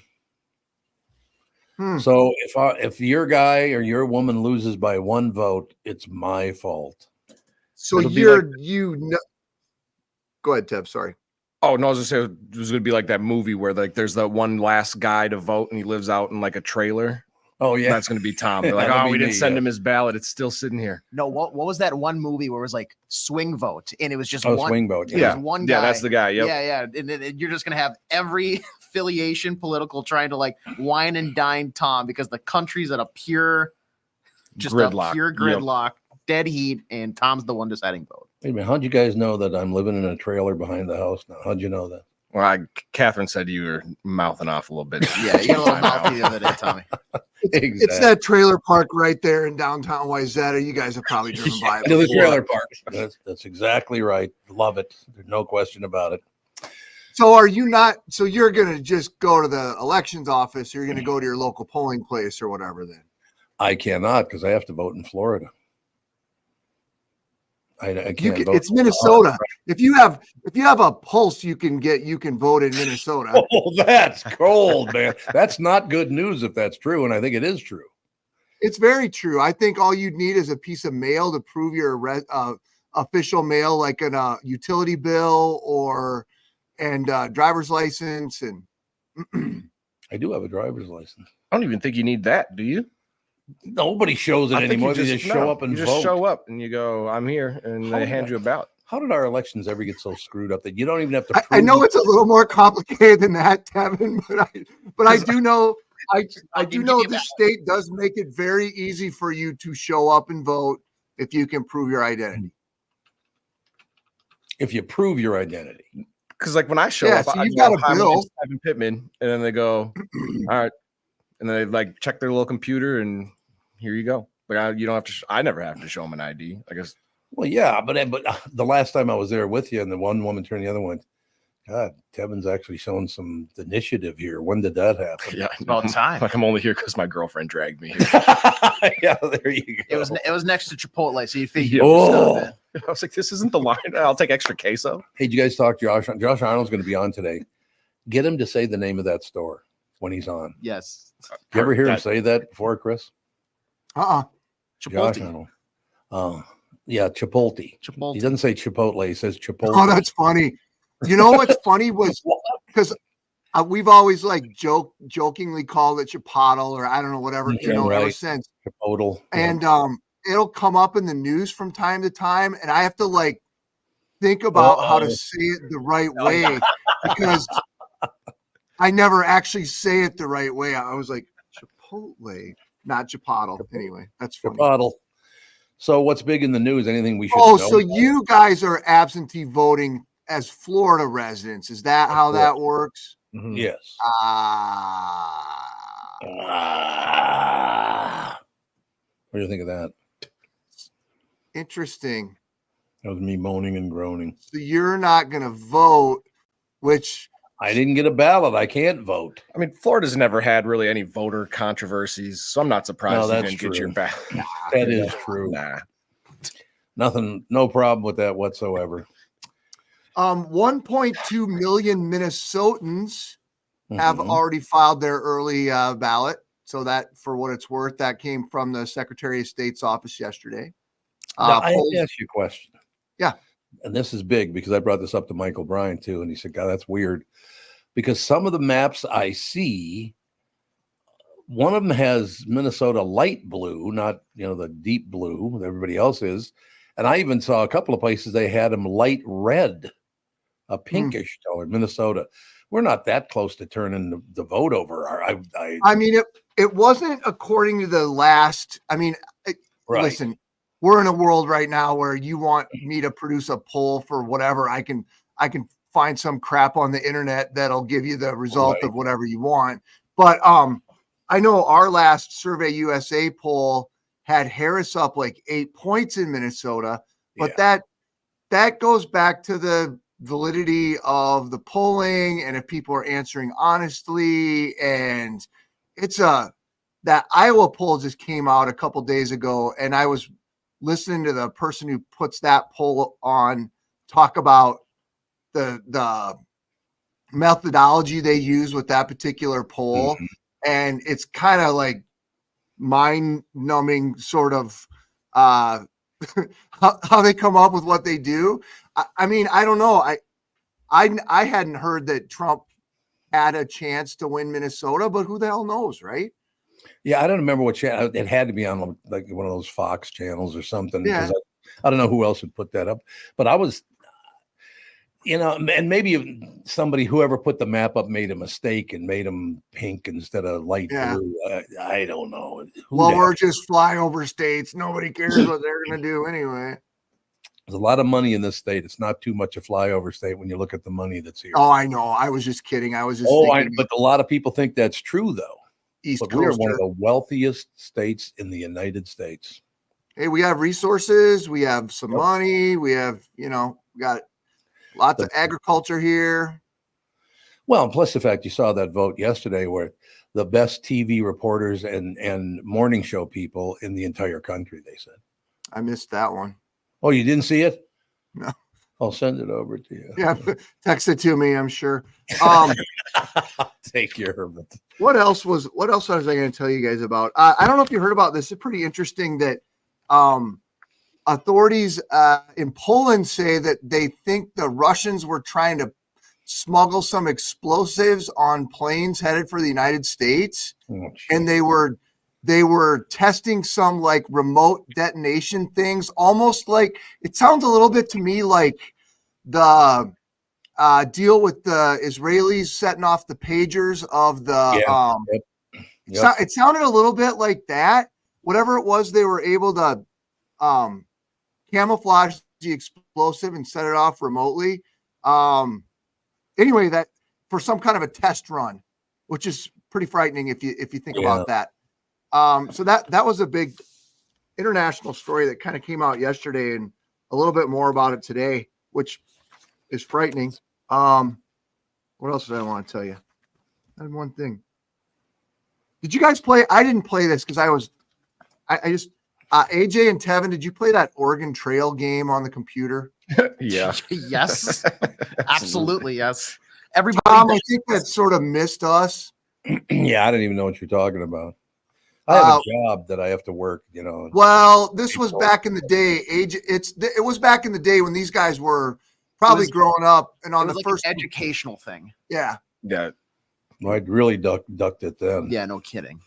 So if your guy or your woman loses by one vote, it's my fault. So go ahead, Teb. Sorry. Oh, no, I was just saying it was going to be like that movie where like there's that one last guy to vote and he lives out in like a trailer. Oh, yeah. That's going to be Tom. They're like, we didn't send him his ballot. It's still sitting here. No, what was that one movie where it was like swing vote and it was just one swing vote. Yeah. One guy. Yeah, that's the guy. Yep. Yeah. And you're just going to have every affiliation political trying to like wine and dine Tom because the country's at a pure gridlock, dead heat, and Tom's the one deciding vote. Wait a minute, how'd you guys know that I'm living in a trailer behind the house now? How'd you know that? Well, Catherine said you were mouthing off a little bit. Yeah, you got a little mouthy the other day, Tommy. Exactly. It's that trailer park right there in downtown Wayzata. You guys have probably driven by it. The trailer park. That's exactly right. Love it. There's no question about it. So are you not? So you're going to just go to the elections office, or you're going to go to your local polling place or whatever? Then I cannot because I have to vote in Florida. I can't vote. It's Minnesota. If you have a pulse, you can vote in Minnesota. Oh, that's cold, man. That's not good news if that's true, and I think it is true. It's very true. I think all you'd need is a piece of mail to prove your official mail, like a utility bill and driver's license. And I do have a driver's license. I don't even think you need that, do you? Nobody shows it anymore. They just show up and you vote. just show up and you go, I'm here, and they hand you a ballot. How did our elections ever get so screwed up that you don't even have to? I know it's a little more complicated than that, Tevin, but I do know I do know this state does make it very easy for you to show up and vote if you can prove your identity. If you prove your identity, because like when I show up, so you've got a bill. Evan Pittman, and then they go, all right, and then they like check their little computer and. Here you go. Like you don't have to. I never have to show them an ID. I guess. Well, yeah, but the last time I was there with you, and the one woman turned the other one. God, Tevin's actually shown some initiative here. When did that happen? Yeah, it's about time. Like I'm only here because my girlfriend dragged me here. Yeah, there you go. It was next to Chipotle, so you figured. I was like, this isn't the line. I'll take extra queso. Hey, did you guys talk to Josh? Josh Arnold's going to be on today. Get him to say the name of that store when he's on. Yes. You ever hear him say that before, Chris? Chipotle. Yeah, Chipotle. He doesn't say Chipotle. He says Chipotle. Oh, that's funny. You know what's funny was because we've always like jokingly called it Chipotle or I don't know whatever ever since Chipotle. And it'll come up in the news from time to time, and I have to like think about how to say it the right way because I never actually say it the right way. I was like Chipotle. Not Chipotle. Anyway, that's funny. Chipotle. So what's big in the news? Anything we should know? So you guys are absentee voting as Florida residents. Is that how that works? Mm-hmm. Yes. What do you think of that? Interesting. That was me moaning and groaning. So you're not going to vote, which... I didn't get a ballot. I can't vote. I mean, Florida's never had really any voter controversies, so I'm not surprised you didn't get your ballot. That is true. Nothing, no problem with that whatsoever. 1.2 million Minnesotans have already filed their early ballot. So that, for what it's worth, that came from the Secretary of State's office yesterday. Now, I have polls. to ask you a question. Yeah. And this is big because I brought this up to Michael Bryan too. And he said, God, that's weird. Because some of the maps I see, one of them has Minnesota light blue, not, the deep blue that everybody else is. And I even saw a couple of places they had them light red, a pinkish color, Minnesota. We're not that close to turning the vote over. I mean, it wasn't according to the last. I mean, Right. Listen, we're in a world right now where you want me to produce a poll for whatever. I can find some crap on the internet that'll give you the result of whatever you want. But I know our last Survey USA poll had Harris up like 8 points in Minnesota, but that goes back to the validity of the polling and if people are answering honestly. And that Iowa poll just came out a couple days ago, and I was listening to the person who puts that poll on talk about the methodology they use with that particular poll. And it's kind of like mind-numbing sort of how they come up with what they do. I mean, I don't know. I hadn't heard that Trump had a chance to win Minnesota, but who the hell knows, right? Yeah, I don't remember what channel. It had to be on like one of those Fox channels or something. Yeah. Because I don't know who else would put that up. But I was, and maybe whoever put the map up made a mistake and made them pink instead of light blue. I don't know. We're just flyover states. Nobody cares what they're going to do anyway. There's a lot of money in this state. It's not too much a flyover state when you look at the money that's here. Oh, I know. I was just kidding. I was just but a lot of people think that's true, though. But we are one of the wealthiest states in the United States. Hey, we have resources. We have some money. We have, we got lots of agriculture here. Well, and plus the fact you saw that vote yesterday where the best TV reporters and morning show people in the entire country, they said. I missed that one. Oh, you didn't see it? No. I'll send it over to you. Yeah, text it to me, I'm sure. Take care of it. What else was I going to tell you guys about? I don't know if you heard about this. It's pretty interesting that authorities in Poland say that they think the Russians were trying to smuggle some explosives on planes headed for the United States. And they were testing some like remote detonation things, almost like it sounds a little bit to me like the deal with the Israelis setting off the pagers of the it sounded a little bit like that. Whatever it was, they were able to camouflage the explosive and set it off remotely. Anyway, that for some kind of a test run, which is pretty frightening if you think about that. So that was a big international story that kind of came out yesterday, and a little bit more about it today, which is frightening. What else did I want to tell you? I had one thing. Did you guys play? I didn't play this because I just AJ and Tevin, did you play that Oregon Trail game on the computer? Yeah. Yes. Absolutely. Yes. Everybody. I think that sort of missed us. Yeah, I didn't even know what you're talking about. I have a job that I have to work, Well, this was back in the day. It was back in the day when these guys were probably growing up and on the like first an educational thing. Yeah. Yeah. Well, I'd really ducked it then. Yeah, no kidding.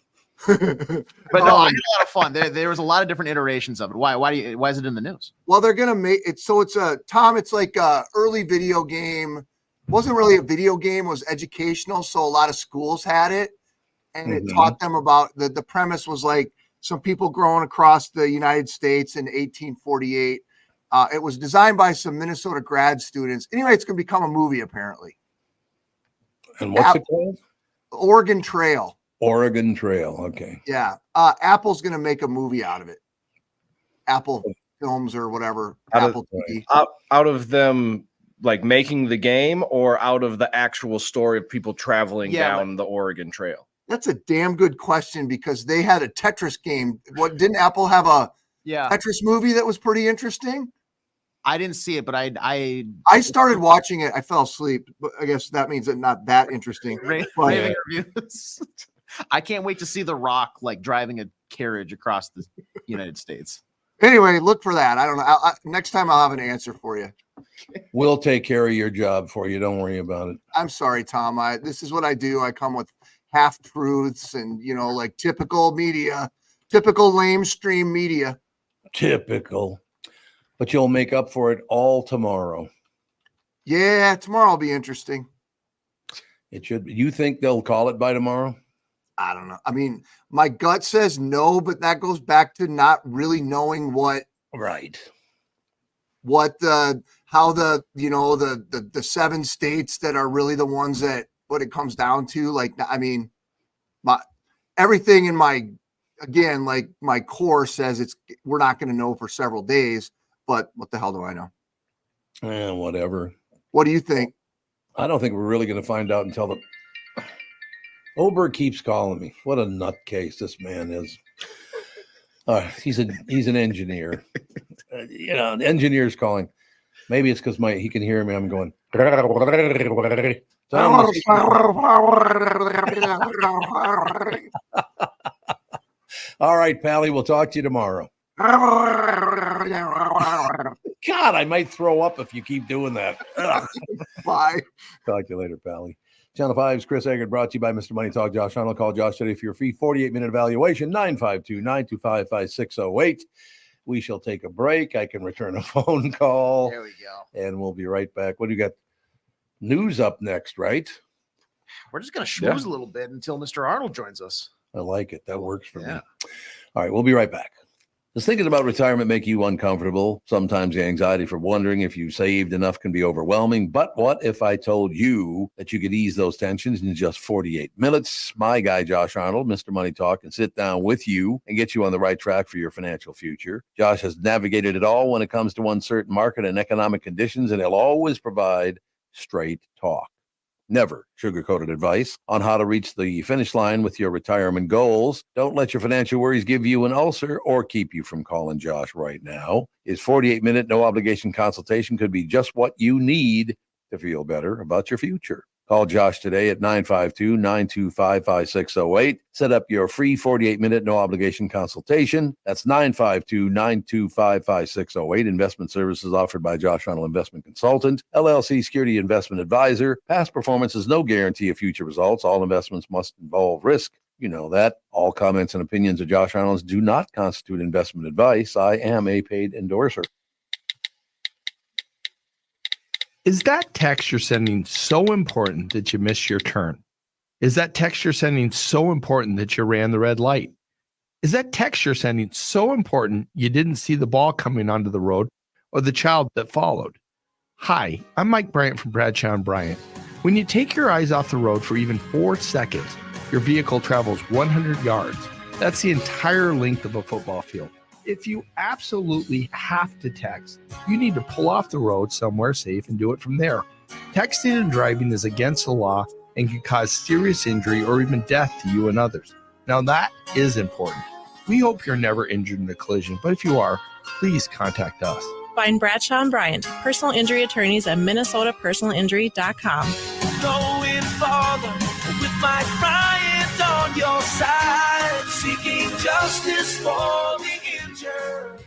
But no, I had a lot of fun. There was a lot of different iterations of it. Why is it in the news? Well, they're gonna make it so it's it's like a early video game. It wasn't really a video game, it was educational. So a lot of schools had it, and it taught them about the premise was like some people growing across the United States in 1848. It was designed by some Minnesota grad students. Anyway, it's gonna become a movie apparently. And what's it called? Oregon Trail. Oregon Trail. Okay. Yeah. Apple's going to make a movie out of it. Apple Films or whatever. Apple TV. Out of them like making the game or out of the actual story of people traveling down the Oregon Trail? That's a damn good question because they had a Tetris game. What didn't Apple have a Tetris movie that was pretty interesting? I didn't see it, but I started watching it. I fell asleep, but I guess that means it's not that interesting. Raving reviews. I can't wait to see The Rock like driving a carriage across the United States. Anyway, look for that. I don't know. Next time I'll have an answer for you. We'll take care of your job for you. Don't worry about it. I'm sorry, Tom. This is what I do. I come with half truths and, like typical media, typical lamestream media. Typical. But you'll make up for it all tomorrow. Yeah, tomorrow will be interesting. It should be. You think they'll call it by tomorrow? I don't know. I mean, my gut says no, but that goes back to not really knowing what how the 7 states that are really the ones that what it comes down to. Like, I mean, everything in my core says we're not going to know for several days, but what the hell do I know? Whatever. What do you think? I don't think we're really going to find out until the Oberg keeps calling me. What a nutcase this man is. He's an engineer. The engineer's calling. Maybe it's because he can hear me. I'm going. All right, Pally. We'll talk to you tomorrow. God, I might throw up if you keep doing that. Bye. Talk to you later, Pally. Channel 5's Chris Egert, brought to you by Mr. Money Talk. Josh Arnold. Call Josh today for your free 48-minute evaluation, 952-925-5608. We shall take a break. I can return a phone call. There we go. And we'll be right back. What do you got? News up next, right? We're just going to schmooze a little bit until Mr. Arnold joins us. I like it. That works for me. All right, we'll be right back. Does thinking about retirement make you uncomfortable? Sometimes the anxiety for wondering if you saved enough can be overwhelming. But what if I told you that you could ease those tensions in just 48 minutes? My guy, Josh Arnold, Mr. Money Talk, can sit down with you and get you on the right track for your financial future. Josh has navigated it all when it comes to uncertain market and economic conditions, and he'll always provide straight talk. Never sugar-coated advice on how to reach the finish line with your retirement goals. Don't let your financial worries give you an ulcer or keep you from calling Josh right now. His 48-minute no-obligation consultation could be just what you need to feel better about your future. Call Josh today at 952-925-5608. Set up your free 48-minute no-obligation consultation. That's 952-925-5608. Investment services offered by Josh Arnold Investment Consultant, LLC Security Investment Advisor. Past performance is no guarantee of future results. All investments must involve risk. You know that. All comments and opinions of Josh Arnold's do not constitute investment advice. I am a paid endorser. Is that text you're sending so important that you missed your turn? Is that text you're sending so important that you ran the red light? Is that text you're sending so important you didn't see the ball coming onto the road or the child that followed? Hi, I'm Mike Bryant from Bradshaw & Bryant. When you take your eyes off the road for even 4 seconds, your vehicle travels 100 yards. That's the entire length of a football field. If you absolutely have to text, you need to pull off the road somewhere safe and do it from there. Texting and driving is against the law and can cause serious injury or even death to you and others. Now that is important. We hope you're never injured in a collision, but if you are, please contact us. Find Bradshaw & Bryant, personal injury attorneys at MinnesotaPersonalInjury.com. Going farther with Mike Bryant on your side, seeking justice for the injured.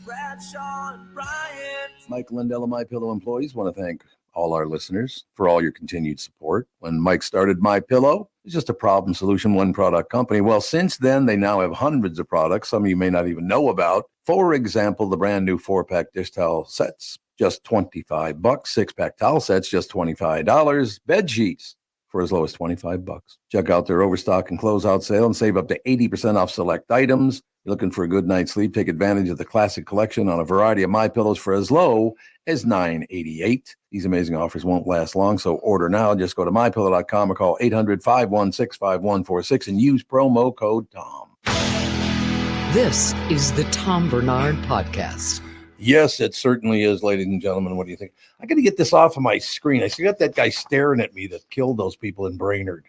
Bradshaw & Bryant. Mike Lindell and MyPillow employees want to thank all our listeners for all your continued support. When Mike started MyPillow, it's just a problem solution, one product company. Well, since then, they now have hundreds of products some of you may not even know about. For example, the brand new 4-pack dish towel sets, just $25. 6-pack towel sets, just $25. Bed sheets for as low as $25. Check out their overstock and closeout sale and save up to 80% off select items. You're looking for a good night's sleep? Take advantage of the classic collection on a variety of MyPillows for as low as $9.88. These amazing offers won't last long, so order now. Just go to MyPillow.com or call 800-516-5146 and use promo code TOM. This is the Tom Barnard Podcast. Yes, it certainly is, ladies and gentlemen. What do you think? I got to get this off of my screen. I see that guy staring at me that killed those people in Brainerd.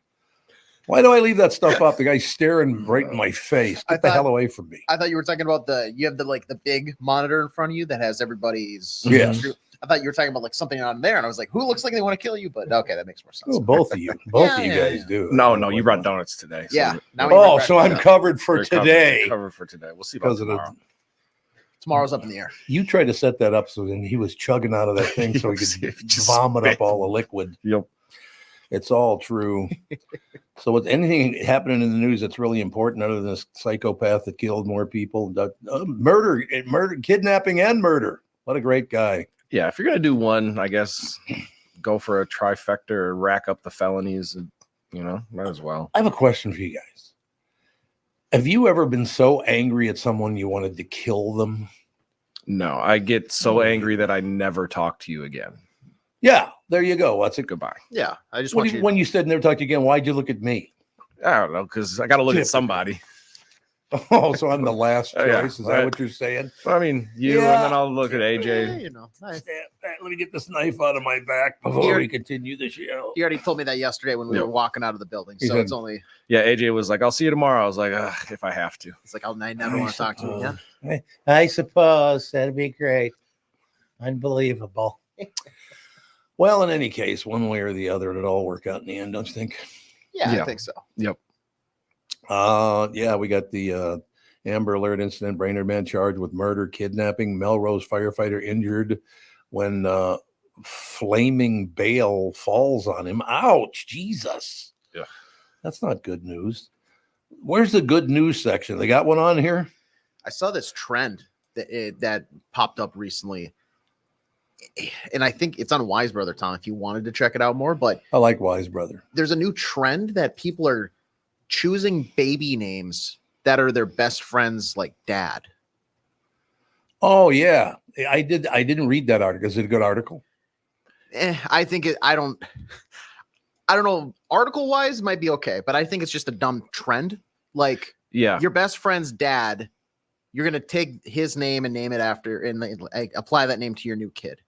Why do I leave that stuff up? The guy's staring right in my face. Get the hell away from me. I thought you were talking about you have the big monitor in front of you that has everybody's. Yes. I thought you were talking about like something on there, and I was like, who looks like they want to kill you? But okay, that makes more sense. Well, both of you. Both of you guys do. No, you brought donuts today. So So I'm covered for today. Covered for today. We'll see about tomorrow. Tomorrow's up in the air. You tried to set that up so then he was chugging out of that thing so he could vomit up all the liquid. Yep. It's all true. So with anything happening in the news that's really important other than this psychopath that killed more people, murder, kidnapping and murder. What a great guy. Yeah, if you're going to do one, I guess go for a trifecta or rack up the felonies, might as well. I have a question for you guys. Have you ever been so angry at someone you wanted to kill them? No, I get so angry that I never talk to you again. Yeah, there you go. That's it. Goodbye. Yeah, I just when you said never talk to you again, why'd you look at me? I don't know, because I got to look at somebody. Oh, so I'm the last choice. Yeah, Is that what you're saying? I mean, you, and then I'll look at AJ. Nice. Let me get this knife out of my back before we continue the show. He already told me that yesterday when we were walking out of the building. So it's only. Yeah, AJ was like, I'll see you tomorrow. I was like, if I have to. It's like, I never want to talk to you again. I suppose that'd be great. Unbelievable. Well, in any case, one way or the other, it'll all work out in the end, don't you think? Yeah, I think so. Yep. Yeah, we got the Amber Alert incident. Brainerd man charged with murder, kidnapping. Melrose firefighter injured when flaming bale falls on him. Ouch, Jesus. Yeah. That's not good news. Where's the good news section? They got one on here? I saw this trend that popped up recently. And I think it's on Wise Brother, Tom, if you wanted to check it out more. But I like Wise Brother. There's a new trend that people are choosing baby names that are their best friend's like dad. Oh yeah, I didn't read that article. Is it a good article? I think I don't know. Article wise might be okay, but I think it's just a dumb trend. Like, your best friend's dad, you're gonna take his name and name it after, and apply that name to your new kid.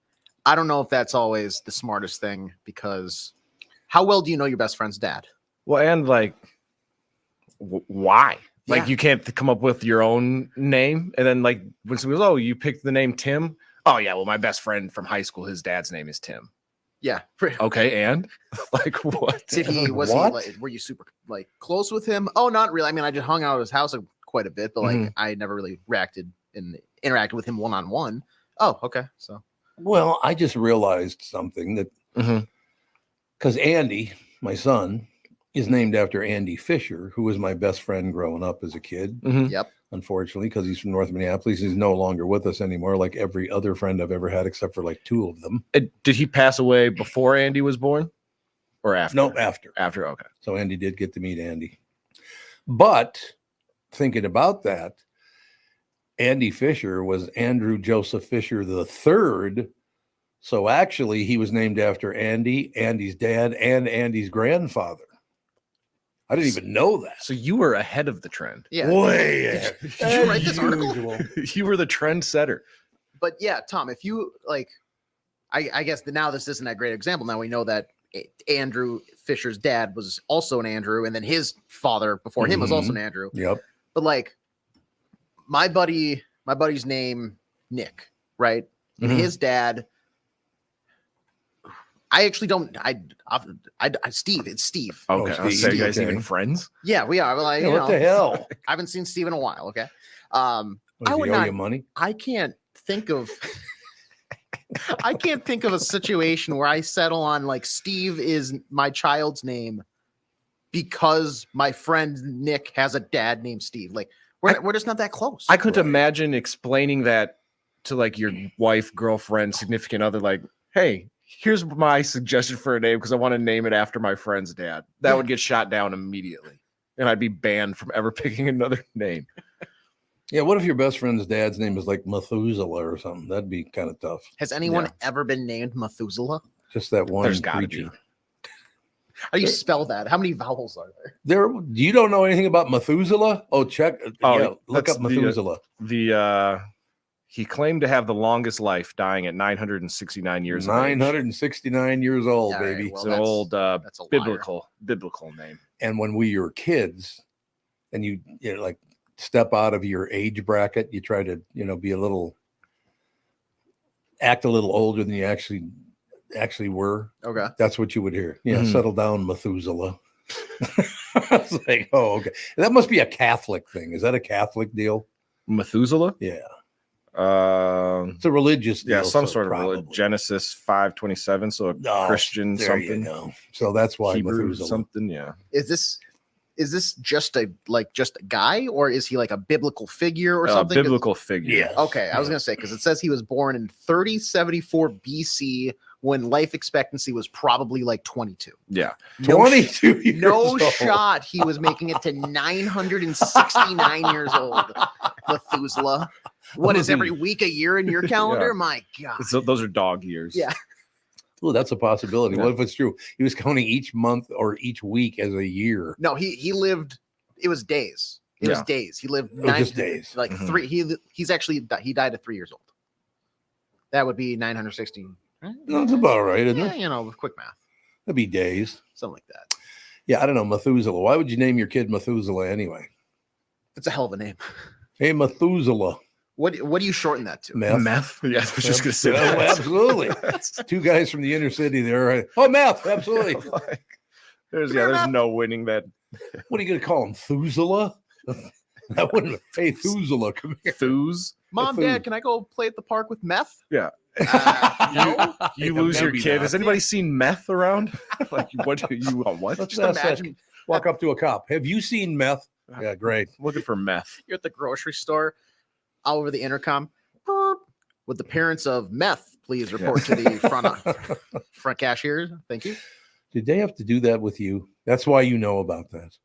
I don't know if that's always the smartest thing, because how well do you know your best friend's dad? Well, and like, why? Like, you can't come up with your own name, and then like when someone goes, "Oh, you picked the name Tim." Oh yeah, well, my best friend from high school, his dad's name is Tim. Yeah. Okay, and like, what? Did he? Was he? Like, were you super like close with him? Oh, not really. I mean, I just hung out at his house quite a bit, but like I never really interacted with him one-on-one. Oh, okay. So, well, I just realized something that because Andy, my son, is named after Andy Fisher, who was my best friend growing up as a kid. Yep. Unfortunately, because he's from North Minneapolis, he's no longer with us anymore, like every other friend I've ever had, except for like two of them. Did he pass away before Andy was born or after? No, after. After, okay. So Andy did get to meet Andy. But thinking about that, Andy Fisher was Andrew Joseph Fisher III. So actually, he was named after Andy, Andy's dad, and Andy's grandfather. I didn't even know that. So you were ahead of the trend. Yeah. Way ahead. Did you write this article? You were the trend setter. But yeah, Tom, if you like, I guess now this isn't a great example. Now we know that Andrew Fisher's dad was also an Andrew, and then his father before him was also an Andrew. Yep. But like, my buddy's name Nick, right? And his dad. I actually don't. Steve. It's Steve. Okay. So you guys even friends? Yeah, we are. Like, what the hell? I haven't seen Steve in a while. Okay. I would owe you money. I can't think of. I can't think of a situation where I settle on like Steve is my child's name because my friend Nick has a dad named Steve. Like we're just not that close. I couldn't imagine explaining that to like your wife, girlfriend, significant other. Like, hey, here's my suggestion for a name because I want to name it after my friend's dad. That would get shot down immediately, and I'd be banned from ever picking another name. Yeah, what if your best friend's dad's name is like Methuselah or something? That'd be kind of tough. Has anyone ever been named Methuselah? Just that one There's gotta creature. be. How do you spell that? How many vowels are there? You don't know anything about Methuselah? Oh, check. Look that's up Methuselah. He claimed to have the longest life, dying at 969 years old. 969 years old, Yeah, baby. right, well, It's an old that's a biblical name. And when we were kids, and you like step out of your age bracket, you try to act a little older than you actually were. Okay. That's what you would hear. Yeah, settle down, Methuselah. I was like, oh, okay. That must be a Catholic thing. Is that a Catholic deal? Methuselah? Yeah. It's a religious deal. Yeah, some so sort of probably. Genesis 5:27. So a Christian there something. You go. So that's why Hebrew Methuselah. something. Yeah. Is this just a guy, or is he like a biblical figure or something? Biblical figure. Yeah. Okay, I was gonna say because it says he was born in 3074 BC when life expectancy was probably like 22. Yeah. 22 years No old. shot he was making it to 969 years old. Methuselah. What is every week a year in your calendar? Yeah. My God. So those are dog years. Yeah. Oh, that's a possibility. Yeah. What if it's true? He was counting each month or each week as a year. No, he lived. It was days. It was days. He lived just days. Like Mhm. three. He died at 3 years old. That would be 916. Right? That's about right, isn't Yeah, it? you know, quick math, That'd be days. something like that. Yeah, I don't know. Methuselah. Why would you name your kid Methuselah anyway? It's a hell of a name. Hey, Methuselah. What do you shorten that to? Meth. Yeah, I was just gonna say Yeah, that. absolutely. Two guys from the inner city there. Oh, meth. Absolutely. There's no winning that. What are you going to call him? Thusela? That wouldn't Hey, Thusela. Come here. Thuse. Mom, Dad, can I go play at the park with meth? Yeah. No. You lose your maybe kid. not. Has anybody seen meth around? Like, what do you want? What? Let's Just ask that. imagine Walk up to a cop. Have you seen meth? Yeah, great. Looking for meth. you're at the grocery store, all over the intercom. Burp. Would the parents of meth please report to the front cashier? Thank you. Did they have to do that with you? That's why you know about that.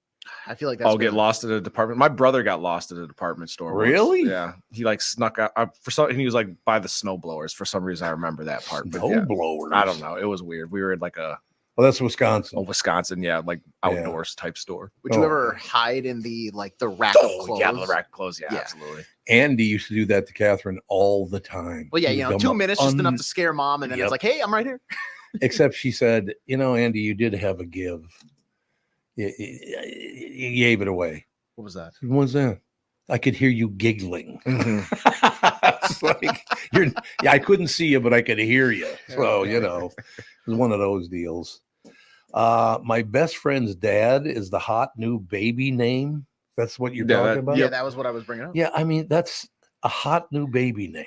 I feel like that's I'll get lost at a department. My brother got lost at a department store. once. Really? Yeah. He like snuck out for some. He was like by the snow blowers. For some reason, I remember that part. But No yeah, blowers. I don't know. It was weird. We were in like a Well, that's Wisconsin. Wisconsin, yeah, like outdoors type store. Would you Oh. ever hide in the rack of clothes? yeah, the rack of clothes. Yeah, Yeah. absolutely. Andy used to do that to Catherine all the time. Well, yeah, He you was know, dumb 2 minutes just enough un- to scare mom, and then Yep. it's like, hey, I'm right here. Except she said, Andy, you did have a give. You gave it away. What was that? What was that? I could hear you giggling. It's like I couldn't see you, but I could hear you. So, it was one of those deals. My best friend's dad is the hot new baby name. That's what you're talking about? Yeah, that was what I was bringing up. Yeah, I mean, that's a hot new baby name.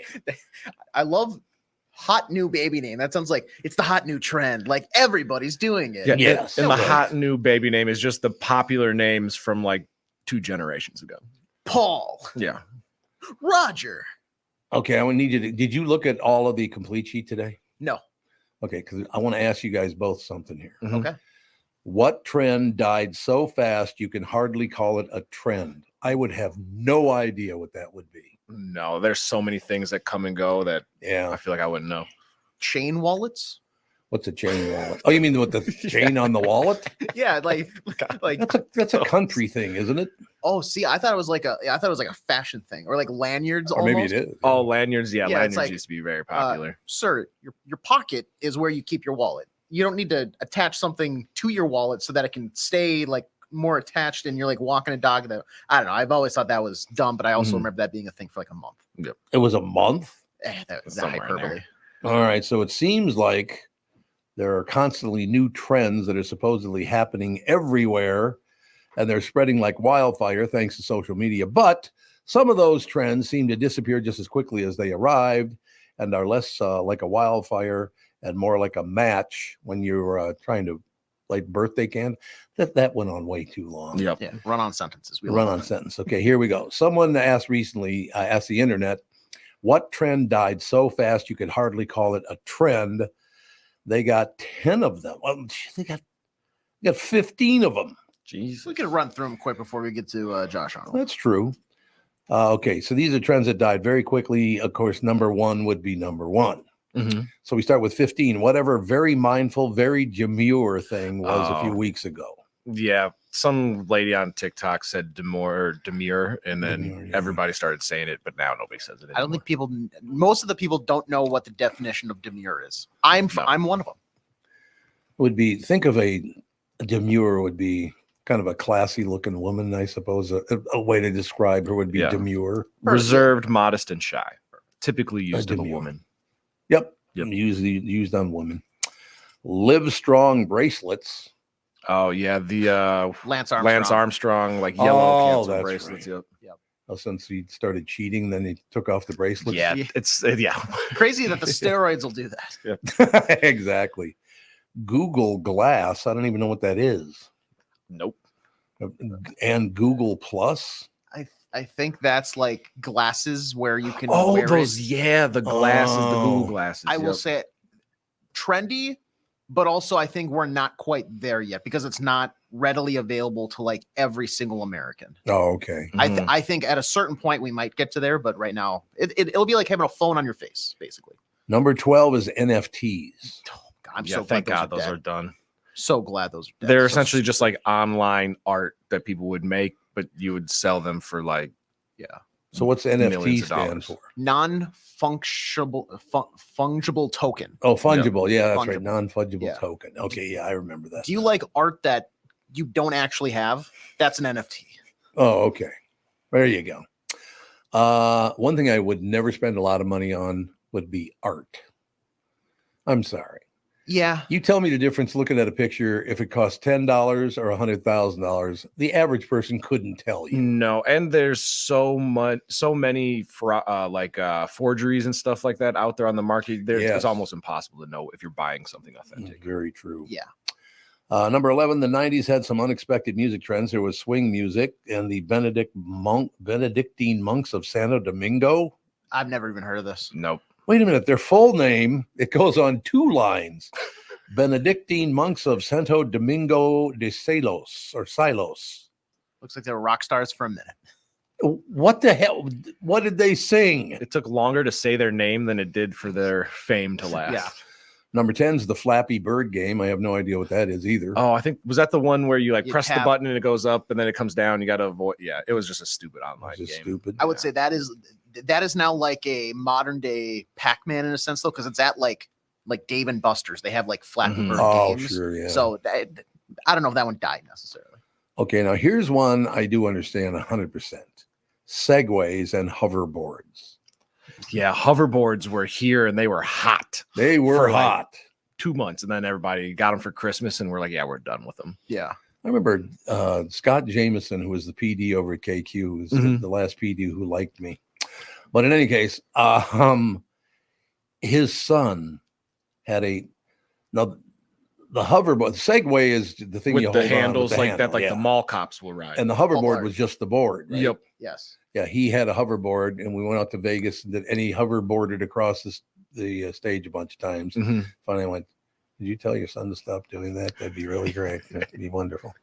I love hot new baby name. That sounds like it's the hot new trend. Like everybody's doing it. Yeah, Yes. and the Okay. hot new baby name is just the popular names from like 2 generations ago. Paul, Yeah. Roger. Okay, I need you to. Did you look at all of the complete sheet today? No. Okay, because I want to ask you guys both something here. Mhm. Okay. What trend died so fast you can hardly call it a trend? I would have no idea what that would be. No, there's so many things that come and go that I Yeah. feel like I wouldn't know. Chain wallets. What's a chain wallet? Oh, you mean with the chain on the wallet? Yeah, like That's a country thing, isn't it? oh, see, I thought it was like a fashion thing or like lanyards. Or maybe almost. it is. Oh, lanyards. Yeah, Yeah, it's lanyards like, used to be very popular. Sir, your pocket is where you keep your wallet. You don't need to attach something to your wallet so that it can stay like more attached and you're like walking a dog. That I don't know. I've always thought that was dumb, but I also Mhm. remember that being a thing for like a month. It was a month. That was Somewhere in hyperbole. there. All right. So it seems like there are constantly new trends that are supposedly happening everywhere, and they're spreading like wildfire thanks to social media. But some of those trends seem to disappear just as quickly as they arrived and are less like a wildfire and more like a match when you're trying to light birthday candle. That went on way too long. Yep. Yeah, run on sentences. We Run love on it. sentence. Okay, here we go. Someone asked recently, asked the internet, what trend died so fast you could hardly call it a trend? They got 10 of them. Well, they got 15 of them. Jeez. We can run through them quick before we get to Josh Arnold. That's true. Okay, so these are trends that died very quickly. Of course, number one would be number one. Mhm. So we start with 15. Whatever very mindful, very demure thing was a few Oh. weeks ago. Yeah, some lady on TikTok said demure, and then Demure, yeah. everybody started saying it, but now nobody says it anymore. I don't think most of the people don't know what the definition of demure is. I'm one of them. Would be, think of a demure would be kind of a classy looking woman, I suppose. A way to describe her would be Yeah. demure. Reserved, modest, and shy. Typically used of a demure. woman. Yep. Usually used on women. Live Strong bracelets. Oh yeah, the Lance Armstrong, like yellow Oh, cancel that's bracelets. right. Yep. Since he started cheating, then he took off the bracelets. Yeah, it's Crazy that the steroids will do that. Yep. Exactly. Google Glass. I don't even know what that is. Nope. And Google Plus. I think that's like glasses where you can wear those the glasses, the Google glasses. I will say trendy, but also I think we're not quite there yet because it's not readily available to like every single American. Oh, okay. I think at a certain point we might get to there, but right now it'll be like having a phone on your face, basically. Number 12 is NFTs. Oh, God, I'm so glad thank God those are done. So glad those are dead. They're essentially just like online art that people would make, but you would sell them for like, So what's NFT stand for? Non-fungible token. Oh, fungible. Yeah, that's Fungible. right. Non-fungible token. Okay, yeah, I remember that. Do you like art that you don't actually have? That's an NFT. Oh, okay. There you go. One thing I would never spend a lot of money on would be art. I'm sorry. Yeah. You tell me the difference looking at a picture if it costs $10 or $100,000. The average person couldn't tell you. No, and there's so many forgeries and stuff like that out there on the market. It's almost impossible to know if you're buying something authentic. Very true. Yeah. Number 11, the 90s had some unexpected music trends. There was swing music and the Benedictine monks of Santo Domingo. I've never even heard of this. Nope. Wait a minute. Their full name, it goes on 2 lines. Benedictine monks of Santo Domingo de Silos. Looks like they were rock stars for a minute. What the hell? What did they sing? It took longer to say their name than it did for their fame to last. Yeah. Number 10 is the Flappy Bird game. I have no idea what that is either. Oh, I think, was that the one where you You press the tap. button and it goes up and then it comes down? You got to avoid. Yeah, it was just a stupid online game. Stupid. I would say that is now like a modern day Pac-Man in a sense, though, because it's at like Dave and Buster's. They have like Flappy Bird games. Sure, yeah. So I don't know if that one died necessarily. Okay, now here's one I do understand 100%. Segways and hoverboards. Yeah, hoverboards were here and they were hot. They were for hot. 2 months, and then everybody got them for Christmas, and we're like, yeah, we're done with them. Yeah. I remember Scott Jameson, who was the PD over at KQ, who was the last PD who liked me. But in any case, his son had the hoverboard. The Segway is the thing With you the hold handles on with the like that, handle, like the mall cops will ride. And the hoverboard was just the board. Right? Yep. Yes. Yeah, he had a hoverboard, and we went out to Vegas, and he hoverboarded across the stage a bunch of times. Finally, I went, "Did you tell your son to stop doing that? That'd be really great. That'd be wonderful."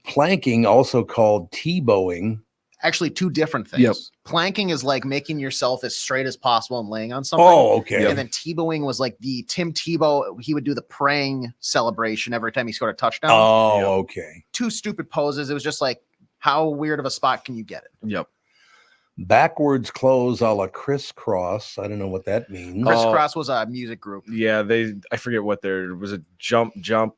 Planking, also called T-bowing. Actually, 2 different things. Yep. Planking is like making yourself as straight as possible and laying on something. Oh, okay. And then Tebowing was like the Tim Tebow. He would do the praying celebration every time he scored a touchdown. Oh, okay. 2 stupid poses. It was just like, how weird of a spot can you get it? Yep. Backwards close a la crisscross. I don't know what that means. Crisscross was a music group. Yeah, I forget what there was. A jump.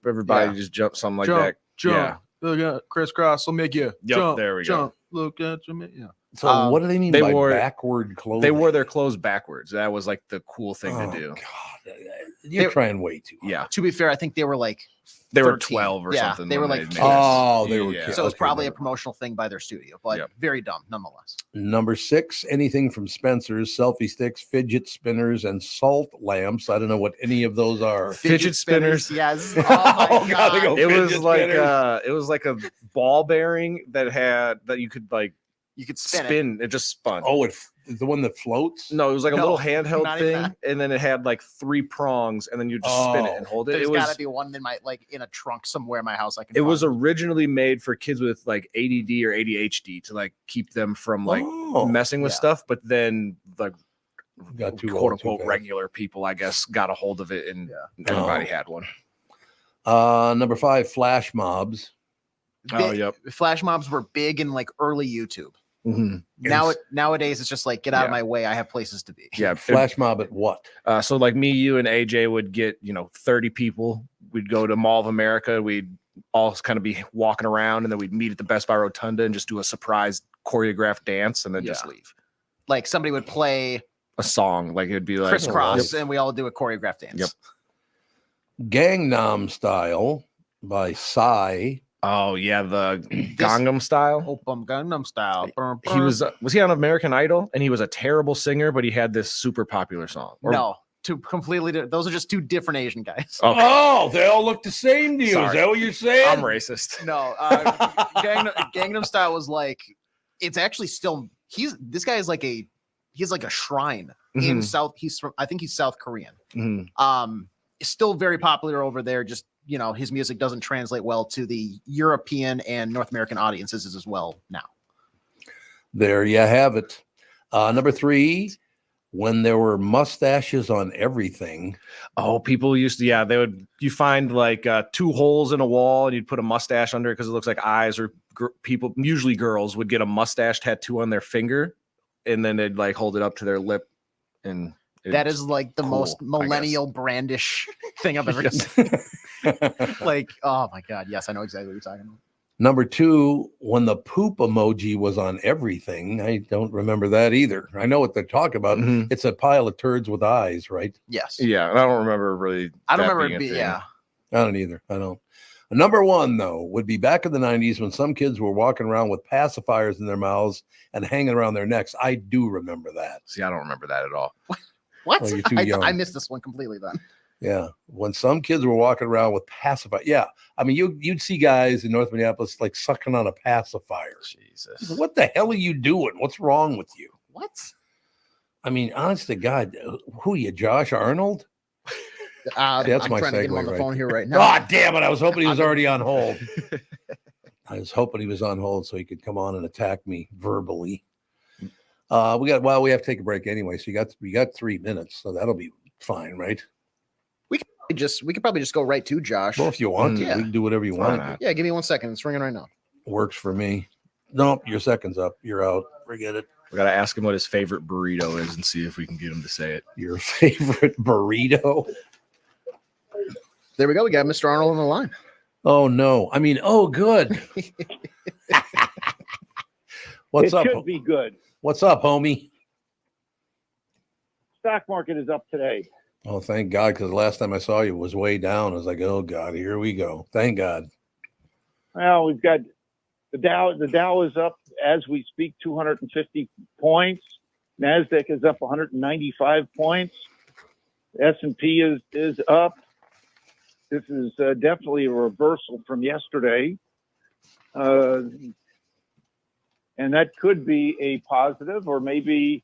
Everybody just jumped, something like that. Jump. Yeah. Look at crisscross will make you jump. There we go. Look at you. Yeah. So what do they mean by backward clothes? They wore their clothes backwards. That was like the cool thing to do. God, you're trying way too hard. Yeah. To be fair, I think they were like 13. They were 13. 12 or something. They were when like made kids. this. They were Yeah. kids. So it was Okay, probably a promotional thing by their studio, but very dumb nonetheless. Number 6, anything from Spencer's, selfie sticks, fidget spinners, and salt lamps. I don't know what any of those are. Fidget spinners. Yes. Oh my God. they go It was fidget like a ball bearing that you could spin it just spun. Oh, it's the one that floats? No, it was like a No, little handheld not even thing, that. and then it had like 3 prongs, and then you just spin it and hold it. There's It was gotta be one in a trunk somewhere in my house. I can. it find. was originally made for kids with like ADD or ADHD to like keep them from like messing with stuff, but then like Got too quote old too unquote fast. regular people, I guess, got a hold of it, and everybody had one. Number 5, flash mobs. Flash mobs were big in like early YouTube. Mm-hmm. Nowadays it's just like, get out of my way. I have places to be. Yeah. Flash mob at what? So like me, you, and AJ would get 30 people. We'd go to Mall of America. We'd all kind of be walking around, and then we'd meet at the Best Buy Rotunda and just do a surprise choreographed dance, and then just leave. Like somebody would play a song, like it'd be like Crisscross, and we all do a choreographed dance. Yep. Gangnam Style by Psy. Oh yeah, the Gangnam Style. Opam Gangnam Style. He was he on American Idol? And he was a terrible singer, but he had this super popular song. No, two completely different. Those are just two different Asian guys. Okay. Oh, they all look the same to you. Sorry. Is that what you're saying? I'm racist. No, Gangnam Style was like, it's actually still, this guy is like he's like a shrine in South. I think he's South Korean. Still very popular over there. Just, his music doesn't translate well to the European and North American audiences as well now. There you have it. Number 3, when there were mustaches on everything. Oh, people used to, you find like 2 holes in a wall and you'd put a mustache under it because it looks like eyes, or people, usually girls, would get a mustache tattoo on their finger and then they'd like hold it up to their lip. And that is like the most millennial brandish thing I've ever seen. Like, oh my God. Yes, I know exactly what you're talking about. Number 2, when the poop emoji was on everything. I don't remember that either. I know what they're talking about. It's a pile of turds with eyes, right? Yes. Yeah, and I don't remember really. I don't remember it being, I don't either. I don't. Number 1, though, would be back in the 90s when some kids were walking around with pacifiers in their mouths and hanging around their necks. I do remember that. See, I don't remember that at all. What? Well, you're too young. I missed this one completely then. Yeah, when some kids were walking around with pacifier. Yeah, I mean, you'd see guys in North Minneapolis like sucking on a pacifier. Jesus, what the hell are you doing? What's wrong with you? What? I mean, honest to God, who are you, Josh Arnold? That's I'm my trying to get him segue on the right phone here there. right now. God damn it! I was hoping he was already on hold. I was hoping he was on hold so he could come on and attack me verbally. We have to take a break anyway, so we got 3 minutes, so that'll be fine, right? We could probably just go right to Josh. Well, if you want to, we can do whatever you want. Yeah, give me 1 second. It's ringing right now. Works for me. Nope, your second's up. You're out. Forget it. We got to ask him what his favorite burrito is and see if we can get him to say it. Your favorite burrito? There we go. We got Mr. Arnold on the line. Oh, no. I mean, oh, good. What's up? It should be good. What's up, homie? Stock market is up today. Oh, thank God, because the last time I saw you was way down. I was like, oh, God, here we go. Thank God. Well, we've got the Dow. The Dow is up as we speak, 250 points. NASDAQ is up 195 points. S&P is up. This is definitely a reversal from yesterday. And that could be a positive, or maybe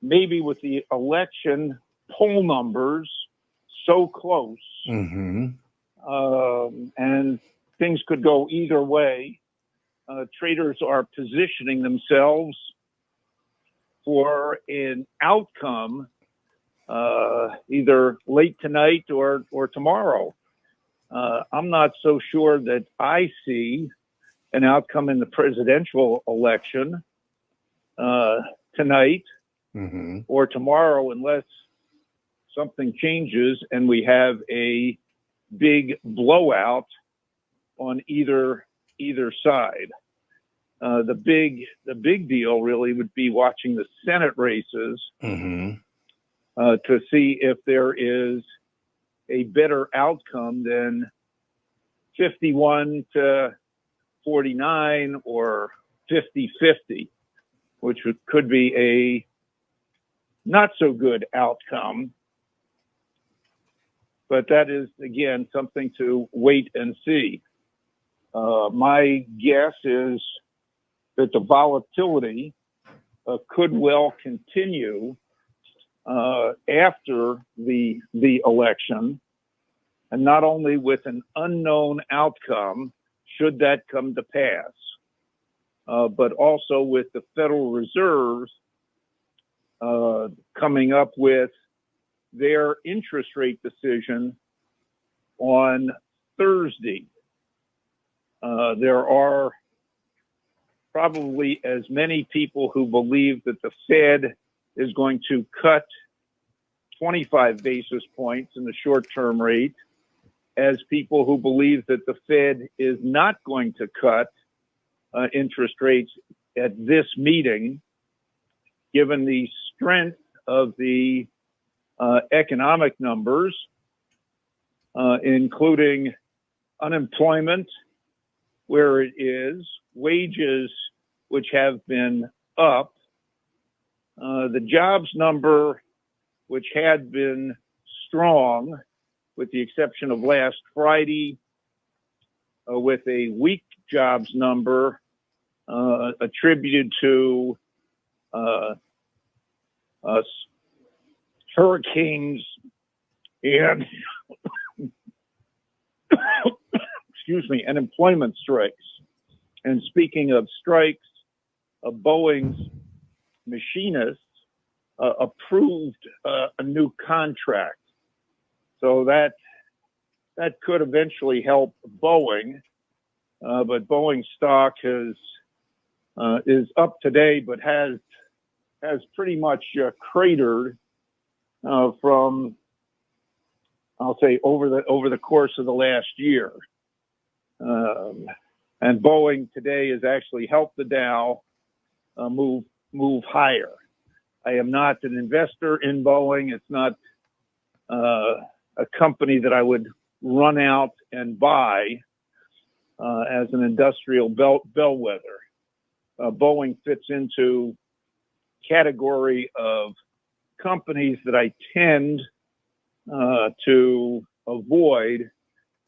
with the election poll numbers so close, and things could go either way. Traders are positioning themselves for an outcome either late tonight or tomorrow. I'm not so sure that I see an outcome in the presidential election tonight or tomorrow, unless something changes and we have a big blowout on either side. The big deal really would be watching the Senate races to see if there is a better outcome than 51 to 49 or 50-50, which could be a not so good outcome. But that is, again, something to wait and see. My guess is that the volatility could well continue after the election, and not only with an unknown outcome, should that come to pass, but also with the Federal Reserve coming up with their interest rate decision on Thursday. There are probably as many people who believe that the Fed is going to cut 25 basis points in the short-term rate as people who believe that the Fed is not going to cut interest rates at this meeting, given the strength of the economic numbers, including unemployment where it is, wages which have been up, the jobs number which had been strong, with the exception of last Friday, with a weak jobs number attributed to hurricanes and excuse me, and employment strikes. And speaking of strikes, Boeing's machinists approved a new contract. So that could eventually help Boeing, but Boeing stock is up today, but has pretty much cratered from, I'll say, over the course of the last year. And Boeing today has actually helped the Dow move higher. I am not an investor in Boeing. It's not a company that I would run out and buy as an industrial bellwether. Boeing fits into category of companies that I tend to avoid,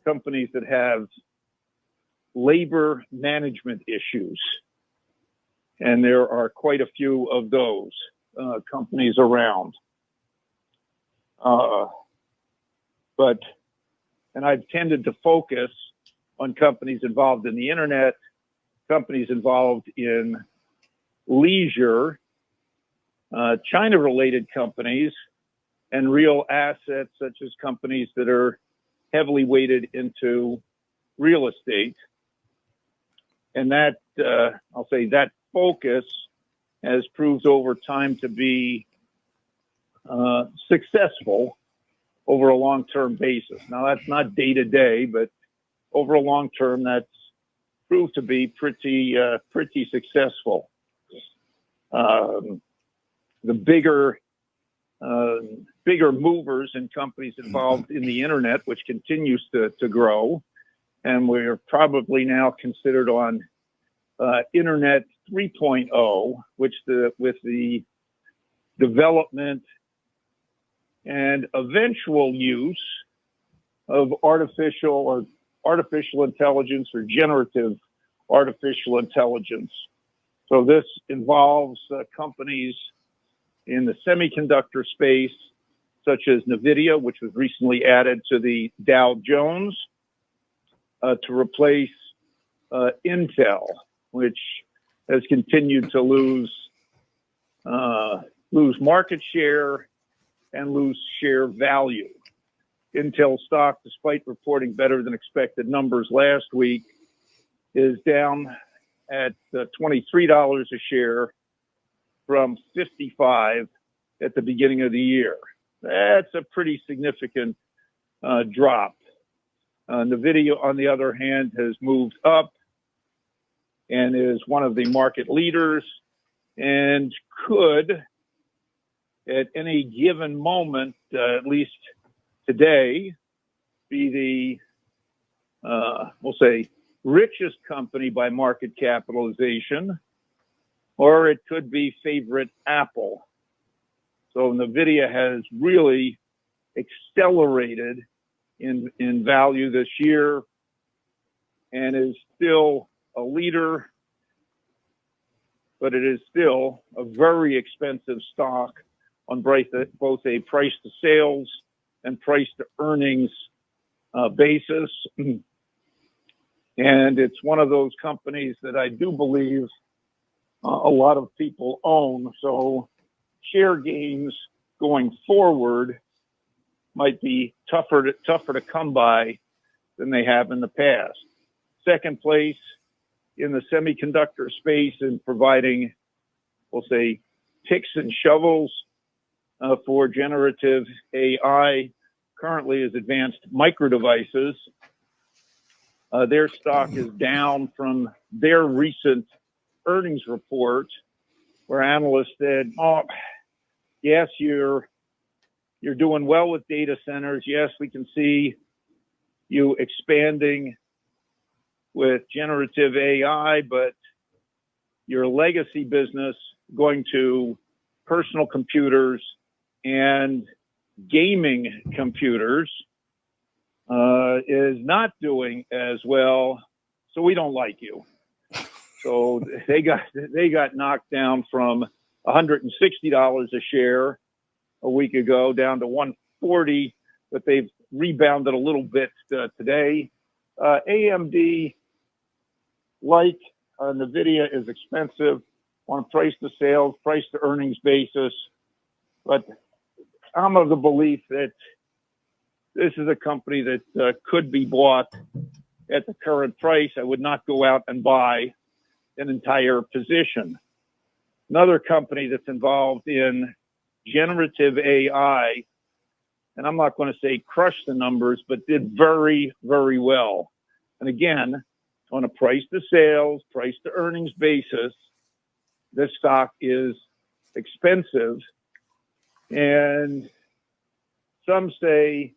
companies that have labor management issues. And there are quite a few of those companies around. And I've tended to focus on companies involved in the internet, companies involved in leisure, China-related companies, and real assets such as companies that are heavily weighted into real estate. And that, I'll say, that focus has proved over time to be successful over a long-term basis. Now, that's not day-to-day, but over a long term, that's proved to be pretty successful. The bigger movers and companies involved in the internet, which continues to grow, and we're probably now considered on Internet 3.0, which with the development and eventual use of artificial intelligence or generative artificial intelligence. So this involves companies in the semiconductor space, such as NVIDIA, which was recently added to the Dow Jones to replace Intel, which has continued to lose market share and lose share value. Intel stock, despite reporting better than expected numbers last week, is down at $23 a share from $55 at the beginning of the year. That's a pretty significant drop. NVIDIA, on the other hand, has moved up and is one of the market leaders and could, at any given moment, at least today, be the, we'll say, richest company by market capitalization, or it could be favorite Apple. So NVIDIA has really accelerated in value this year and is still a leader, but it is still a very expensive stock on both a price to sales and price to earnings basis. And it's one of those companies that I do believe a lot of people own. So share gains going forward might be tougher to come by than they have in the past. Second place in the semiconductor space in providing, we'll say, picks and shovels for generative AI currently is Advanced Micro Devices. Their stock is down from their recent earnings report, where analysts said, "Oh, yes, you're doing well with data centers. Yes, we can see you expanding with generative AI, but your legacy business going to personal computers and gaming computers is not doing as well. So we don't like you. So they got knocked down from $160 a share a week ago down to $140, but they've rebounded a little bit today. AMD, like NVIDIA, is expensive on a price to sales, price to earnings basis. But I'm of the belief that this is a company that could be bought at the current price. I would not go out and buy an entire position. Another company that's involved in generative AI, and I'm not going to say crush the numbers, but did very, very well. And again, on a price to sales, price to earnings basis, this stock is expensive. And some say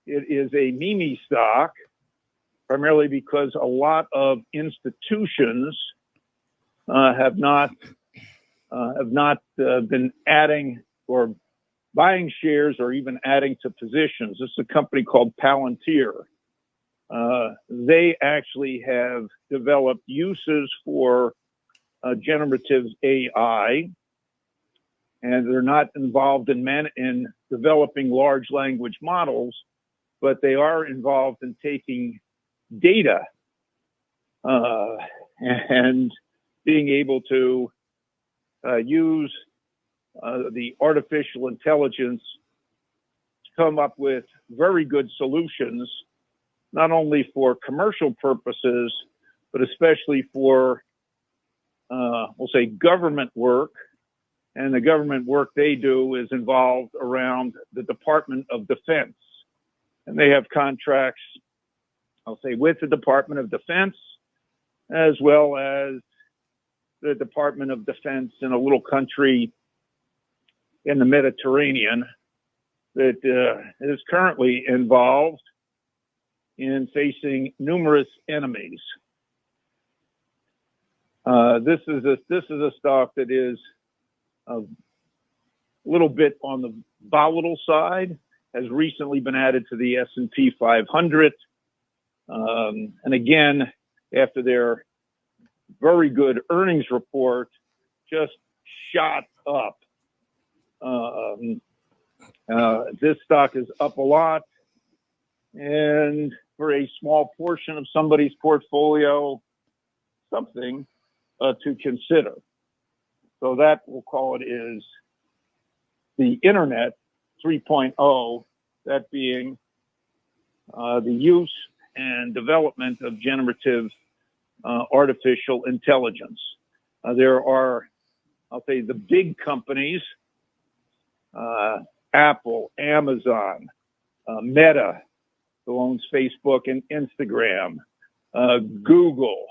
it is a meme stock, primarily because a lot of institutions have not been adding or buying shares or even adding to positions. This is a company called Palantir. They actually have developed uses for generative AI, and they're not involved in developing large language models, but they are involved in taking data and being able to use the artificial intelligence to come up with very good solutions, not only for commercial purposes, but especially for, we'll say, government work. And the government work they do is involved around the Department of Defense. And they have contracts, I'll say, with the Department of Defense, as well as the Department of Defense in a little country in the Mediterranean that is currently involved in facing numerous enemies. This is a stock that is a little bit on the volatile side, has recently been added to the S&P 500. And again, after their very good earnings report, just shot up. This stock is up a lot. And for a small portion of somebody's portfolio, something to consider. So that, we'll call it, is the Internet 3.0, that being the use and development of generative artificial intelligence. There are, I'll say, the big companies, Apple, Amazon, Meta, who owns Facebook and Instagram, Google,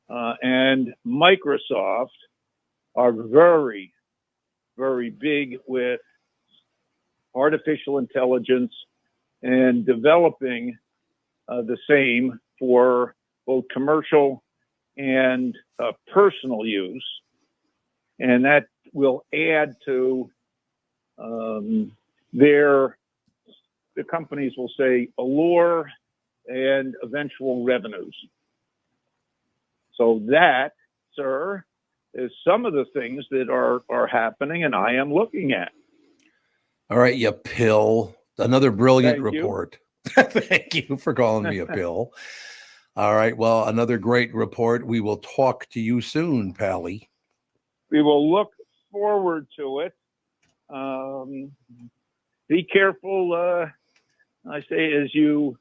and Microsoft are very, very big with artificial intelligence and developing the same for both commercial and personal use. And that will add to the companies will say, allure and eventual revenues. So that, sir, is some of the things that are happening and I am looking at. All right, you pill. Another brilliant Thank you. report. Thank you for calling me a pill. All right, well, another great report. We will talk to you soon, Pally. We will look forward to it. Be careful, I say, as you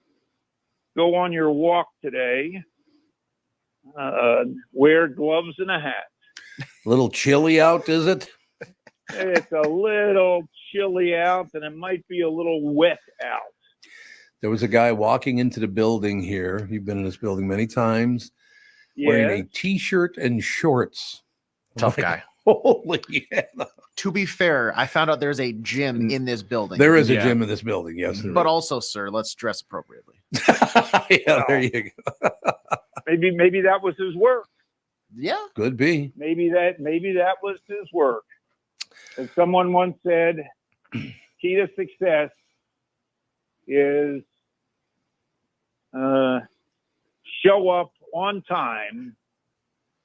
go on your walk today. Wear gloves and a hat. A little chilly out, is it? It's a little chilly out, and it might be a little wet out. There was a guy walking into the building here. You've been in this building many times, wearing a T-shirt and shorts. Tough guy. Holy hell. To be fair, I found out there's a gym in this building. There is a gym in this building, yes. But also, sir, let's dress appropriately. Yeah, there you go. Maybe that was his work. Yeah. Could be. Maybe that was his work. As someone once said, key to success is show up on time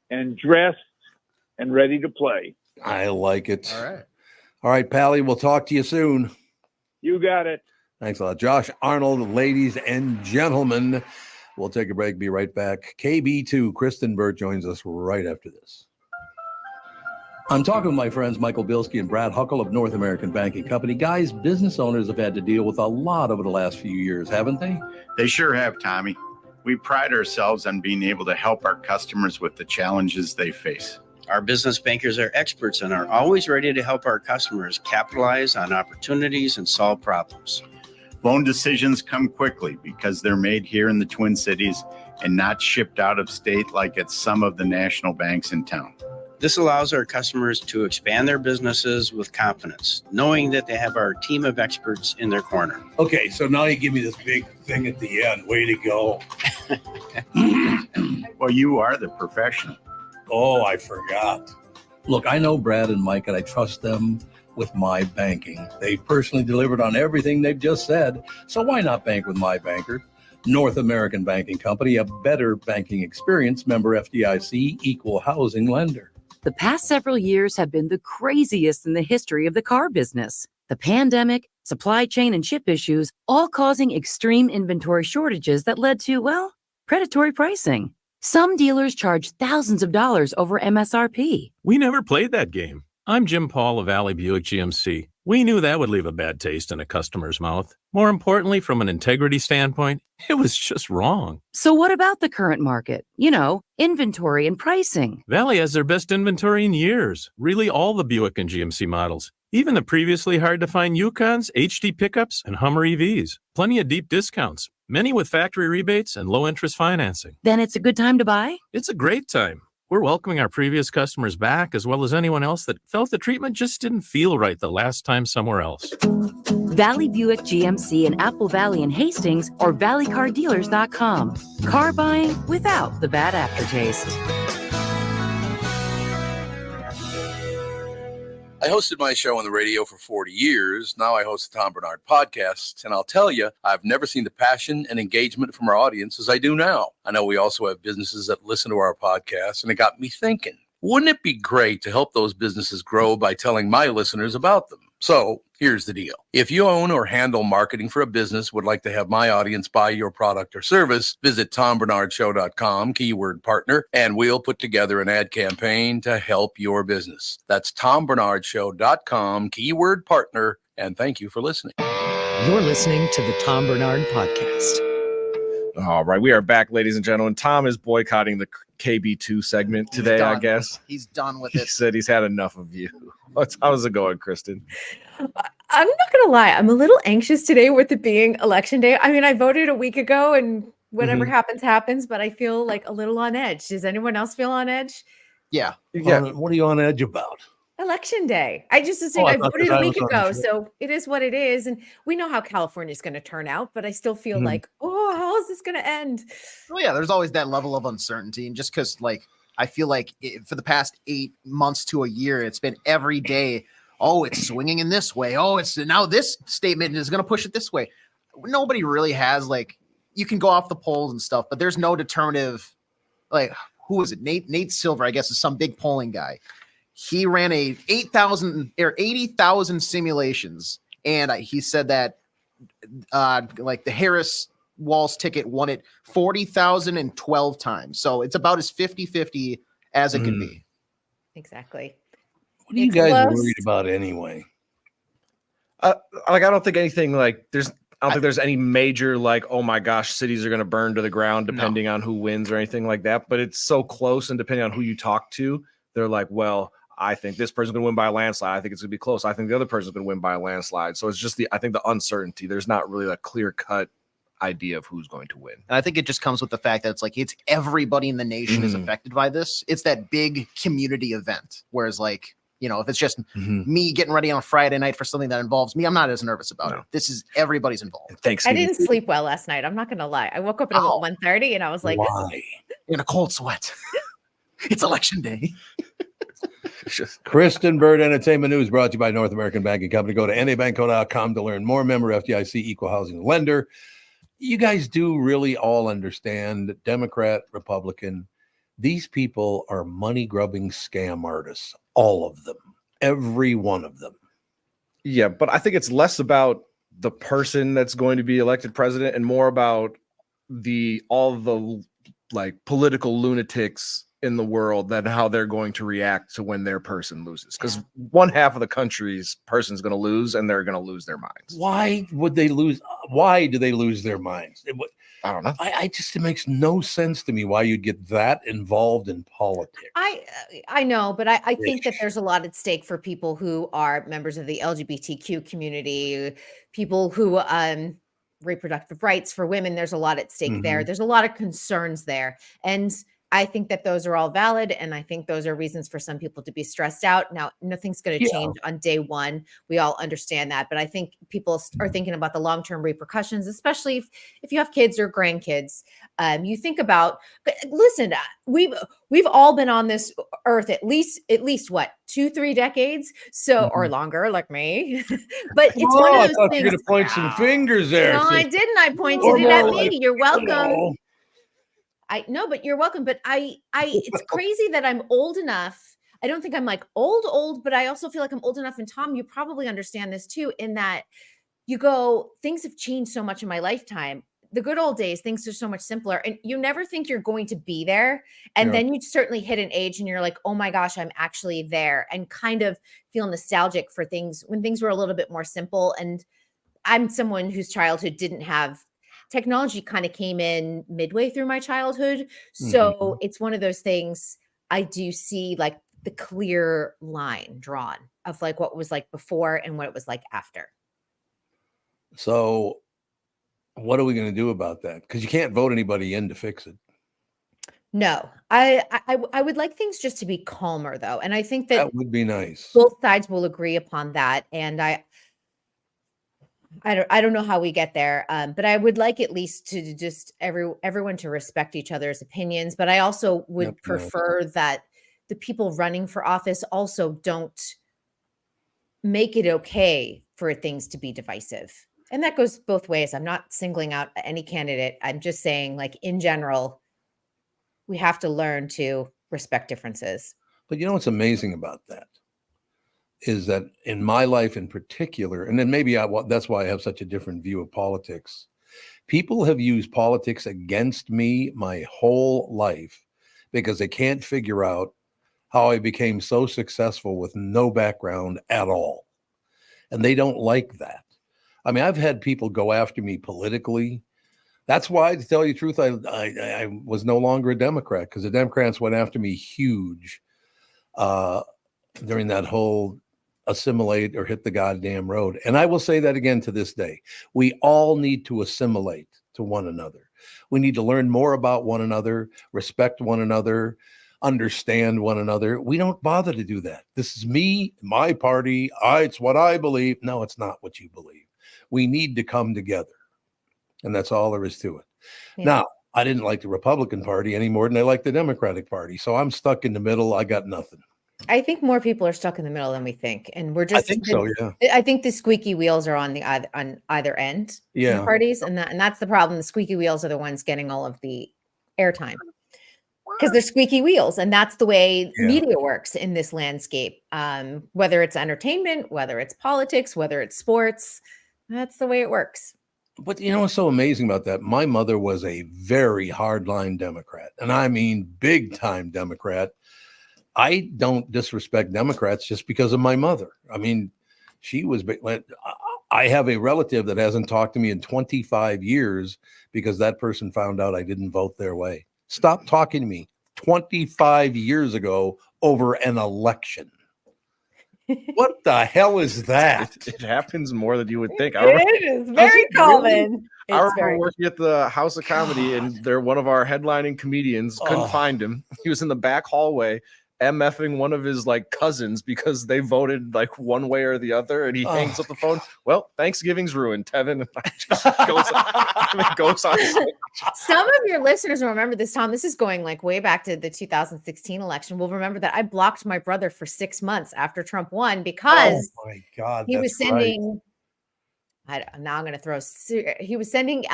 and dressed and ready to play. I like it. All right, Pally, we'll talk to you soon. You got it. Thanks a lot. Josh Arnold, ladies and gentlemen. We'll take a break. Be right back. KB2, Kristyn Burtt joins us right after this. I'm talking with my friends Michael Bilski and Brad Huckle of North American Banking Company. Guys, business owners have had to deal with a lot over the last few years, haven't they? They sure have, Tommy. We pride ourselves on being able to help our customers with the challenges they face. Our business bankers are experts and are always ready to help our customers capitalize on opportunities and solve problems. Loan decisions come quickly because they're made here in the Twin Cities and not shipped out of state like at some of the national banks in town. This allows our customers to expand their businesses with confidence, knowing that they have our team of experts in their corner. Okay, so now you give me this big thing at the end. Way to go. Well, you are the professional. Oh, I forgot. Look, I know Brad and Mike, and I trust them with my banking. They've personally delivered on everything they've just said. So why not bank with my banker? North American Banking Company, a better banking experience, member FDIC, equal housing lender. The past several years have been the craziest in the history of the car business. The pandemic, supply chain and chip issues, all causing extreme inventory shortages that led to, well, predatory pricing. Some dealers charge thousands of dollars over MSRP. We never played that game. I'm Jim Paul of Valley Buick GMC. We knew that would leave a bad taste in a customer's mouth. More importantly, from an integrity standpoint, it was just wrong. So what about the current market? You know, inventory and pricing. Valley has their best inventory in years. Really all the Buick and GMC models. Even the previously hard-to-find Yukons, HD pickups, and Hummer EVs. Plenty of deep discounts. Many with factory rebates and low-interest financing. Then it's a good time to buy? It's a great time. We're welcoming our previous customers back, as well as anyone else that felt the treatment just didn't feel right the last time somewhere else. Valley Buick GMC in Apple Valley and Hastings or valleycardealers.com. Car buying without the bad aftertaste. I hosted my show on the radio for 40 years. Now I host the Tom Barnard Podcast. And I'll tell you, I've never seen the passion and engagement from our audience as I do now. I know we also have businesses that listen to our podcast, and it got me thinking, wouldn't it be great to help those businesses grow by telling my listeners about them? So here's the deal. If you own or handle marketing for a business, would like to have my audience buy your product or service, visit TomBarnardShow.com, keyword partner, and we'll put together an ad campaign to help your business. That's TomBarnardShow.com, keyword partner, and thank you for listening. You're listening to the Tom Barnard Podcast. All right, we are back, ladies and gentlemen. Tom is boycotting the KB2 segment today, I guess. He's done with He it. said he's had enough of you. How's it going, Kristyn? I'm not gonna lie, I'm a little anxious today with it being election day. I mean, I voted a week ago and whatever happens, but I feel like a little on edge. Does anyone else feel on edge? Yeah. What are you on edge about? Election day. I just assumed I voted a week ago, so it is what it is. And we know how California's going to turn out, but I still feel like, oh, how is this going to end? Well, yeah, there's always that level of uncertainty. And just because, like, I feel like for the past 8 months to a year, it's been every day, oh, it's swinging in this way. Oh, it's now this statement is going to push it this way. Nobody really has, like, you can go off the polls and stuff, but there's no determinative, like, who is it? Nate Silver, I guess, is some big polling guy. He ran a 80,000 simulations, and he said that like the Harris Walz ticket won it 40,012 times. So it's about as 50-50 as it can be. Exactly. What are you guys worried about anyway? I don't think anything like I don't think there's any major like, oh my gosh, cities are going to burn to the ground depending on who wins or anything like that. But it's so close, and depending on who you talk to, they're like, well, I think this person's going to win by a landslide. I think it's going to be close. I think the other person's going to win by a landslide. So it's just I think the uncertainty. There's not really a clear cut idea of who's going to win. And I think it just comes with the fact that it's everybody in the nation is affected by this. It's that big community event. Whereas if it's just me getting ready on a Friday night for something that involves me, I'm not as nervous about it. This is everybody's involved. Thanks. I didn't sleep well last night. I'm not going to lie. I woke up at about 1:30 and I was like, Why? In a cold sweat. It's election day. Kristyn Burtt Entertainment News brought to you by North American Banking Company. Go to nabanco.com to learn more. Member FDIC, equal housing lender. You guys do really all understand that Democrat, Republican, these people are money grubbing scam artists. All of them. Every one of them. Yeah, but I think it's less about the person that's going to be elected president and more about all the political lunatics in the world, that how they're going to react to when their person loses, because one half of the country's person's going to lose and they're going to lose their minds. Why would they lose? Why do they lose their minds? I don't know. It makes no sense to me why you'd get that involved in politics. I know, but I think that there's a lot at stake for people who are members of the LGBTQ community, people who reproductive rights for women. There's a lot at stake there. There's a lot of concerns there. And I think that those are all valid. And I think those are reasons for some people to be stressed out. Now, nothing's going to change on day one. We all understand that. But I think people are thinking about the long-term repercussions, especially if you have kids or grandkids. You think about, listen, we've all been on this earth at least what, 2-3 decades? So, or longer, like me. But it's one of those I thought things. you were going to point some fingers there. No, I didn't. I pointed it at me. You're welcome. I know, but you're welcome. But it's crazy that I'm old enough. I don't think I'm old, but I also feel like I'm old enough. And Tom, you probably understand this too, in that things have changed so much in my lifetime. The good old days, things are so much simpler, and you never think you're going to be there. And then you certainly hit an age and you're like, oh my gosh, I'm actually there, and kind of feel nostalgic for things when things were a little bit more simple. And I'm someone whose childhood didn't have technology, kind of came in midway through my childhood. So it's one of those things I do see the clear line drawn of what was before and what it was after. So what are we going to do about that? Because you can't vote anybody in to fix it. No, I would like things just to be calmer though. And I think that would be nice. Both sides will agree upon that. And I don't know how we get there, but I would like at least to just everyone to respect each other's opinions. But I also would prefer that the people running for office also don't make it okay for things to be divisive. And that goes both ways. I'm not singling out any candidate. I'm just saying, in general, we have to learn to respect differences. But you know what's amazing about that is that in my life in particular, and then maybe that's why I have such a different view of politics. People have used politics against me my whole life because they can't figure out how I became so successful with no background at all. And they don't like that. I mean, I've had people go after me politically. That's why, to tell you the truth, I was no longer a Democrat, because the Democrats went after me huge during that whole assimilate or hit the goddamn road. And I will say that again to this day. We all need to assimilate to one another. We need to learn more about one another, respect one another, understand one another. We don't bother to do that. This is me, my party. It's what I believe. No, it's not what you believe. We need to come together. And that's all there is to it. Yeah. Now, I didn't like the Republican Party any more than I like the Democratic Party. So I'm stuck in the middle. I got nothing. I think more people are stuck in the middle than we think. And we're just, I think so, yeah. I think the squeaky wheels are on either end of the parties. And that's the problem. The squeaky wheels are the ones getting all of the airtime because they're squeaky wheels. And that's the way media works in this landscape. Whether it's entertainment, whether it's politics, whether it's sports, that's the way it works. But you know what's so amazing about that? My mother was a very hardline Democrat, and I mean big time Democrat. I don't disrespect Democrats just because of my mother. I mean, she was. I have a relative that hasn't talked to me in 25 years because that person found out I didn't vote their way. Stop talking to me 25 years ago over an election. What the hell is that? It happens more than you would think. It is very common. I remember working at the House of Comedy, and one of our headlining comedians couldn't find him. He was in the back hallway MFing one of his like cousins because they voted like one way or the other, and he hangs up the phone. Well, Thanksgiving's ruined, Tevin. And goes on. Some of your listeners will remember this, Tom. This is going like way back to the 2016 election. Will remember that I blocked my brother for 6 months after Trump won because my God, he was sending. Now I'm going to throw. He was sending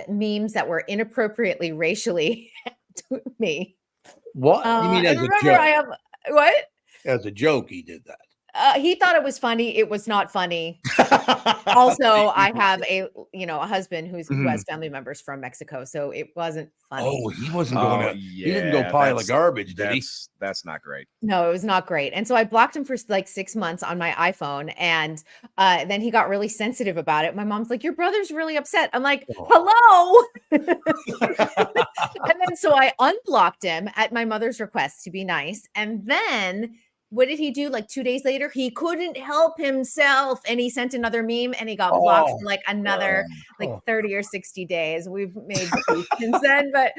memes that were inappropriately racially to me. What? You mean as a joke? What? As a joke, he did that. He thought it was funny. It was not funny. Also, I have a husband who has family members from Mexico, so it wasn't funny. Oh, he wasn't going to. He didn't go pile of garbage, did he? That's not great. No, it was not great. And so I blocked him for like 6 months on my iPhone, and then he got really sensitive about it. My mom's like, "Your brother's really upset." I'm like, "Hello." And then so I unblocked him at my mother's request to be nice, and then. What did he do? Like 2 days later, he couldn't help himself. And he sent another meme and he got blocked for like another 30 or 60 days. We've made peace since then, but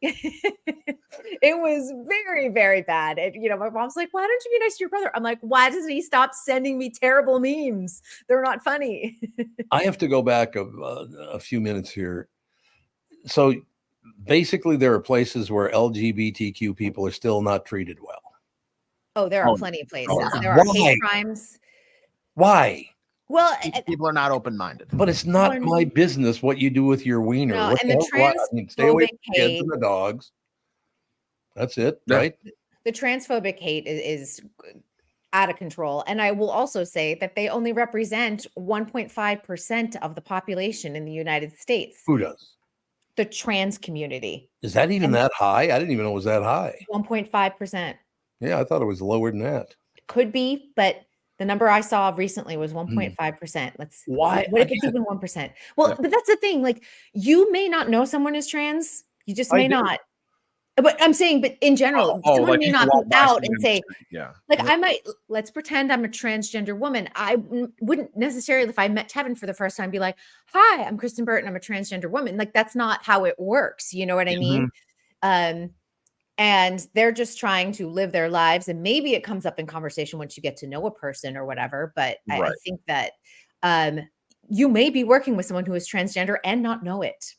it was very, very bad. And, my mom's like, why don't you be nice to your brother? I'm like, why doesn't he stop sending me terrible memes? They're not funny. I have to go back a few minutes here. So basically there are places where LGBTQ people are still not treated well. Oh, there are plenty of places. There are hate crimes. Why? Well, people are not open-minded. But it's not my business what you do with your wiener. No, and the stay away from transphobic kids hate. and the dogs. That's it, right? The transphobic hate is out of control. And I will also say that they only represent 1.5% of the population in the United States. Who does? The trans community. Is that even that high? I didn't even know it was that high. 1.5%. Yeah, I thought it was lower than that. Could be, but the number I saw recently was 1.5%. What if it's even 1%? Well, but that's the thing. Like, you may not know someone is trans. You just may not. But I'm saying, but in general, someone may not come out and say, let's pretend I'm a transgender woman. I wouldn't necessarily, if I met Tevin for the first time, be like, hi, I'm Kristyn Burtt and I'm a transgender woman. Like, that's not how it works. You know what I mean? And they're just trying to live their lives. And maybe it comes up in conversation once you get to know a person or whatever. But I think that you may be working with someone who is transgender and not know it.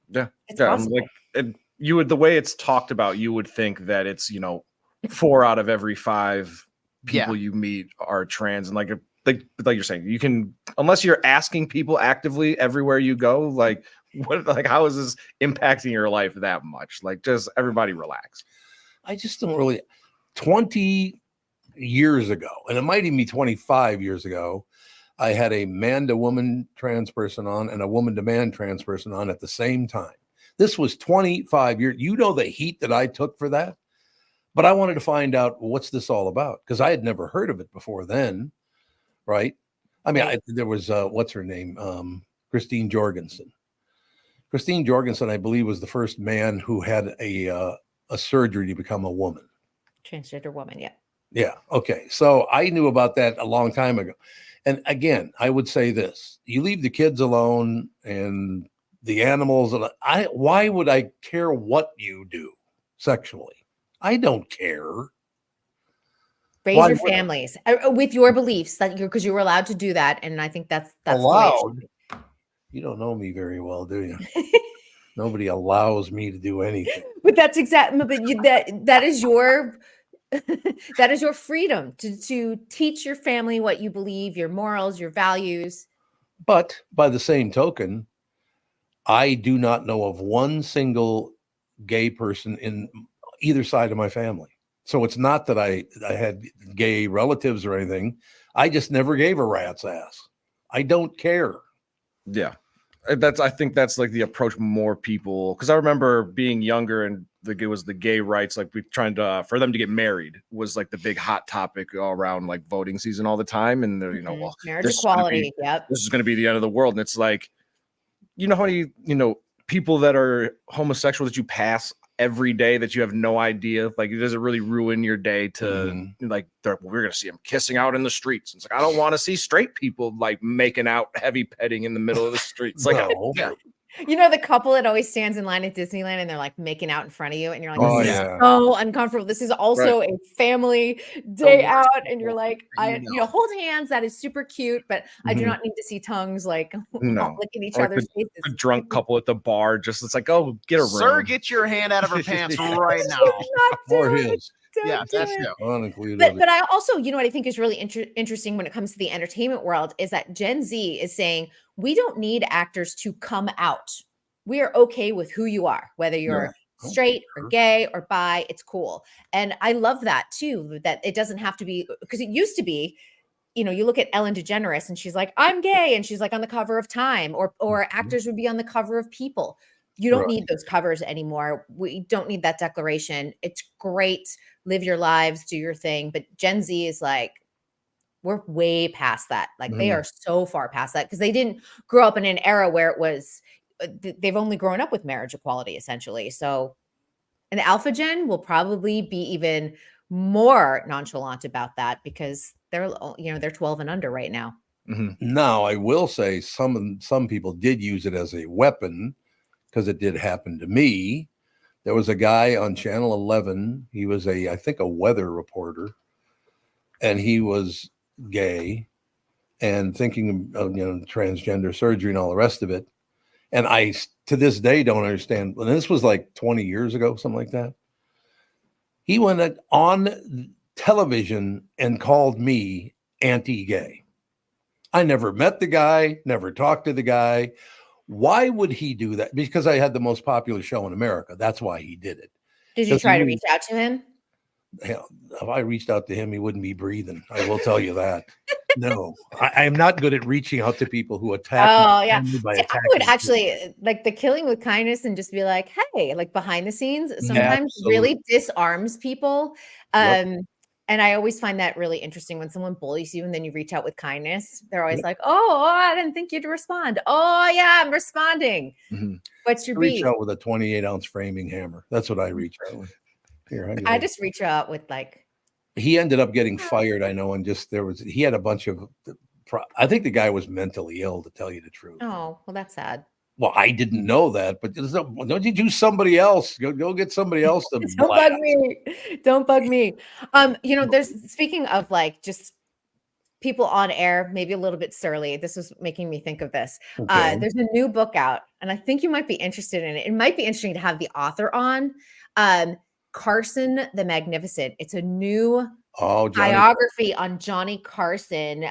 Yeah. It's possible. The way it's talked about, you would think that it's, 4 out of every 5 people you meet are trans. And like you're saying, you can, unless you're asking people actively everywhere you go, how is this impacting your life that much? Like, just everybody relax. I just don't really. 20 years ago, and it might even be 25 years ago, I had a man to woman trans person on and a woman to man trans person on at the same time. This was 25 years. You know the heat that I took for that? But I wanted to find out, what's this all about? Because I had never heard of it before then, right? I mean, there was, what's her name? Kristyn Jorgensen. Kristyn Jorgensen, I believe, was the first man who had a surgery to become a woman. Transgender woman, yeah. Yeah, okay. So I knew about that a long time ago. And again, I would say this. You leave the kids alone and the animals. Why would I care what you do sexually? I don't care. Raise your families with your beliefs because you were allowed to do that. And I think that's allowed. You don't know me very well, do you? Nobody allows me to do anything. But that's exactly. But that is your that is your freedom to teach your family what you believe, your morals, your values. But by the same token, I do not know of one single gay person in either side of my family. So it's not that I had gay relatives or anything. I just never gave a rat's ass. I don't care. Yeah. I think that's like the approach more people, because I remember being younger and it was the gay rights, like we trying to for them to get married was like the big hot topic all around like voting season all the time. And well, marriage equality. This is going to be the end of the world. And it's like, how many, people that are homosexual that you pass every day that you have no idea. Like, does it really ruin your day to like, we're going to see them kissing out in the streets. It's like, I don't want to see straight people like making out heavy petting in the middle of the streets. Like, You know, the couple that always stands in line at Disneyland and they're like making out in front of you, and you're like, Oh, this is yeah. so uncomfortable. This is also a family day out, and you're like, hold hands. That is super cute, but I do not need to see tongues like licking each Or other's faces. a drunk couple at the bar, just it's like, oh, get a room. Sir, get your hand out of her pants right now. Or his. Yeah, that's it. But I also, you know what I think is really interesting when it comes to the entertainment world is that Gen Z is saying we don't need actors to come out. We are okay with who you are, whether you're straight or gay or bi, it's cool. And I love that too, that it doesn't have to be, because it used to be, you know, you look at Ellen DeGeneres and she's like, I'm gay. And she's like on the cover of Time, or actors would be on the cover of People. You don't need those covers anymore. We don't need that declaration. It's great. Live your lives, do your thing. But Gen Z is like, we're way past that. Like they are so far past that because they didn't grow up in an era where it was, they've only grown up with marriage equality essentially. So an alpha gen will probably be even more nonchalant about that because they're 12 and under right now. Now, I will say some people did use it as a weapon, because it did happen to me. There was a guy on Channel 11. He was I think a weather reporter, and he was gay and thinking of transgender surgery and all the rest of it. And I, to this day, don't understand. And this was like 20 years ago, something like that. He went on television and called me anti-gay. I never met the guy, never talked to the guy. Why would he do that? Because I had the most popular show in America. That's why he did it. Did you try to reach out to him? Hell, if I reached out to him, he wouldn't be breathing. I will tell you that. No, I am not good at reaching out to people who attack. Oh, yeah. I would actually like the killing with kindness and just be like, hey, like behind the scenes sometimes really disarms people. And I always find that really interesting when someone bullies you and then you reach out with kindness. They're always like, oh, I didn't think you'd respond. Oh, yeah, I'm responding. What's your beef? Reach out with a 28-ounce framing hammer. That's what I reach out with. Here, I just reach out with like. He ended up getting fired, I know, and he had a bunch of, I think the guy was mentally ill, to tell you the truth. Oh, well, that's sad. Well, I didn't know that, but don't you do somebody else? Go get somebody else to Don't bug me. Don't bug me. There's, speaking of like just people on air, maybe a little bit surly. This was making me think of this. Okay. There's a new book out, and I think you might be interested in it. It might be interesting to have the author on. Carson the Magnificent. It's a new biography on Johnny Carson.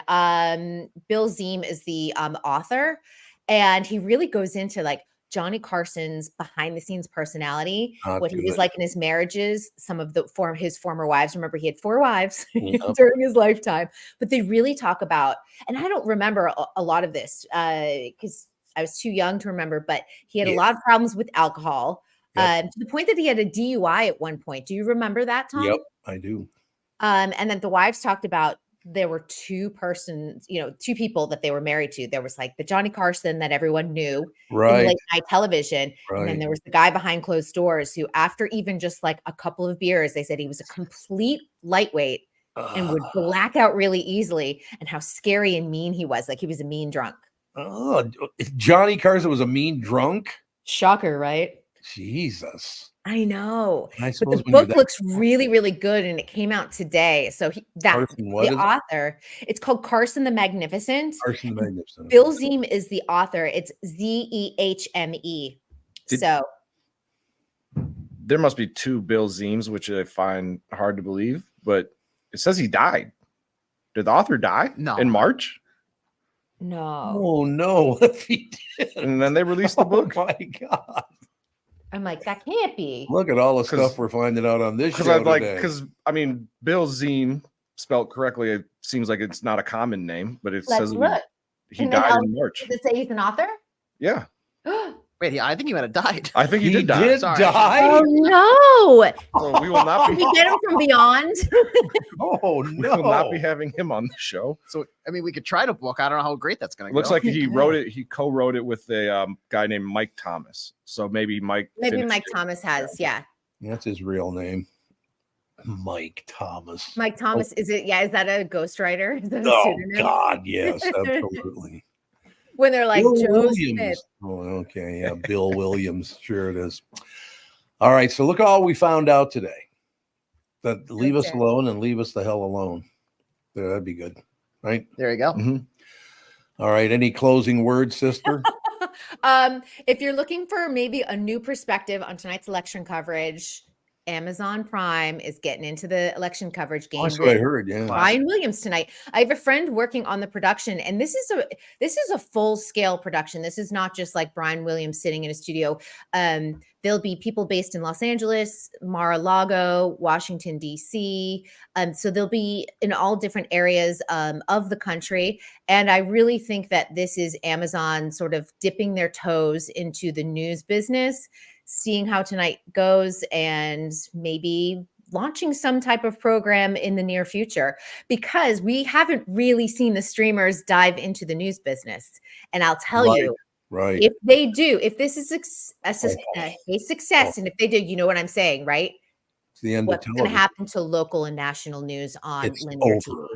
Bill Ziem is the author, and he really goes into like Johnny Carson's behind the scenes personality, what he was like in his marriages, some of his former wives. Remember, he had 4 wives during his lifetime, but they really talk about, and I don't remember a lot of this because I was too young to remember, but he had a lot of problems with alcohol. To the point that he had a DUI at one point. Do you remember that, Tom? Yep, I do. And then the wives talked about there were two people that they were married to. There was like the Johnny Carson that everyone knew in late night television. And then there was the guy behind closed doors who, after even just like a couple of beers, they said he was a complete lightweight and would black out really easily, and how scary and mean he was. Like he was a mean drunk. Oh, Johnny Carson was a mean drunk? Shocker, right? Jesus. I know. But the book looks really, really good, and it came out today. So the author, it's called Carson the Magnificent. Carson the Magnificent. Bill Ziem is the author. It's Zehme. So there must be 2 Bill Ziems, which I find hard to believe, but it says he died. Did the author die in March? No. Oh no. If he did. And then they released the book. Oh my God. I'm like, that can't be. Look at all the stuff we're finding out on this show today. Because I mean, Bill Ziem, spelled correctly, it seems like it's not a common name, but it says he died in March. Does it say he's an author? Yeah. Wait, I think he might have died. I think he did die. Oh no! So we will not be. Can we get him from beyond? Oh no! We will not be having him on the show. So I mean, we could try to book. I don't know how great that's going to go. Looks like he wrote it. He co-wrote it with a guy named Mike Thomas. So maybe Mike. Maybe Mike Thomas has. Yeah. That's his real name. Mike Thomas. Mike Thomas, is it? Yeah, is that a ghostwriter? Is that a Oh pseudonym? God, yes, absolutely. When they're like Bill Joe Williams. Smith. Oh, okay, yeah, Bill Williams. Sure it is. All right, so look all we found out today. That leave us alone and leave us the hell alone. Yeah, that'd be good, right? There you go. Mm-hmm. All right, any closing words, sister? If you're looking for maybe a new perspective on tonight's election coverage, Amazon Prime is getting into the election coverage game. That's what I heard. Yeah, Brian Williams tonight. I have a friend working on the production, and this is a full scale production. This is not just like Brian Williams sitting in a studio. There'll be people based in Los Angeles, Mar-a-Lago, Washington D.C. So they'll be in all different areas of the country. And I really think that this is Amazon sort of dipping their toes into the news business, seeing how tonight goes, and maybe launching some type of program in the near future, because we haven't really seen the streamers dive into the news business. And I'll tell you, if they do, if this is a success, and if they do, you know what I'm saying, right? It's the end What's of going to television. happen to local and national news on It's linear over. TV?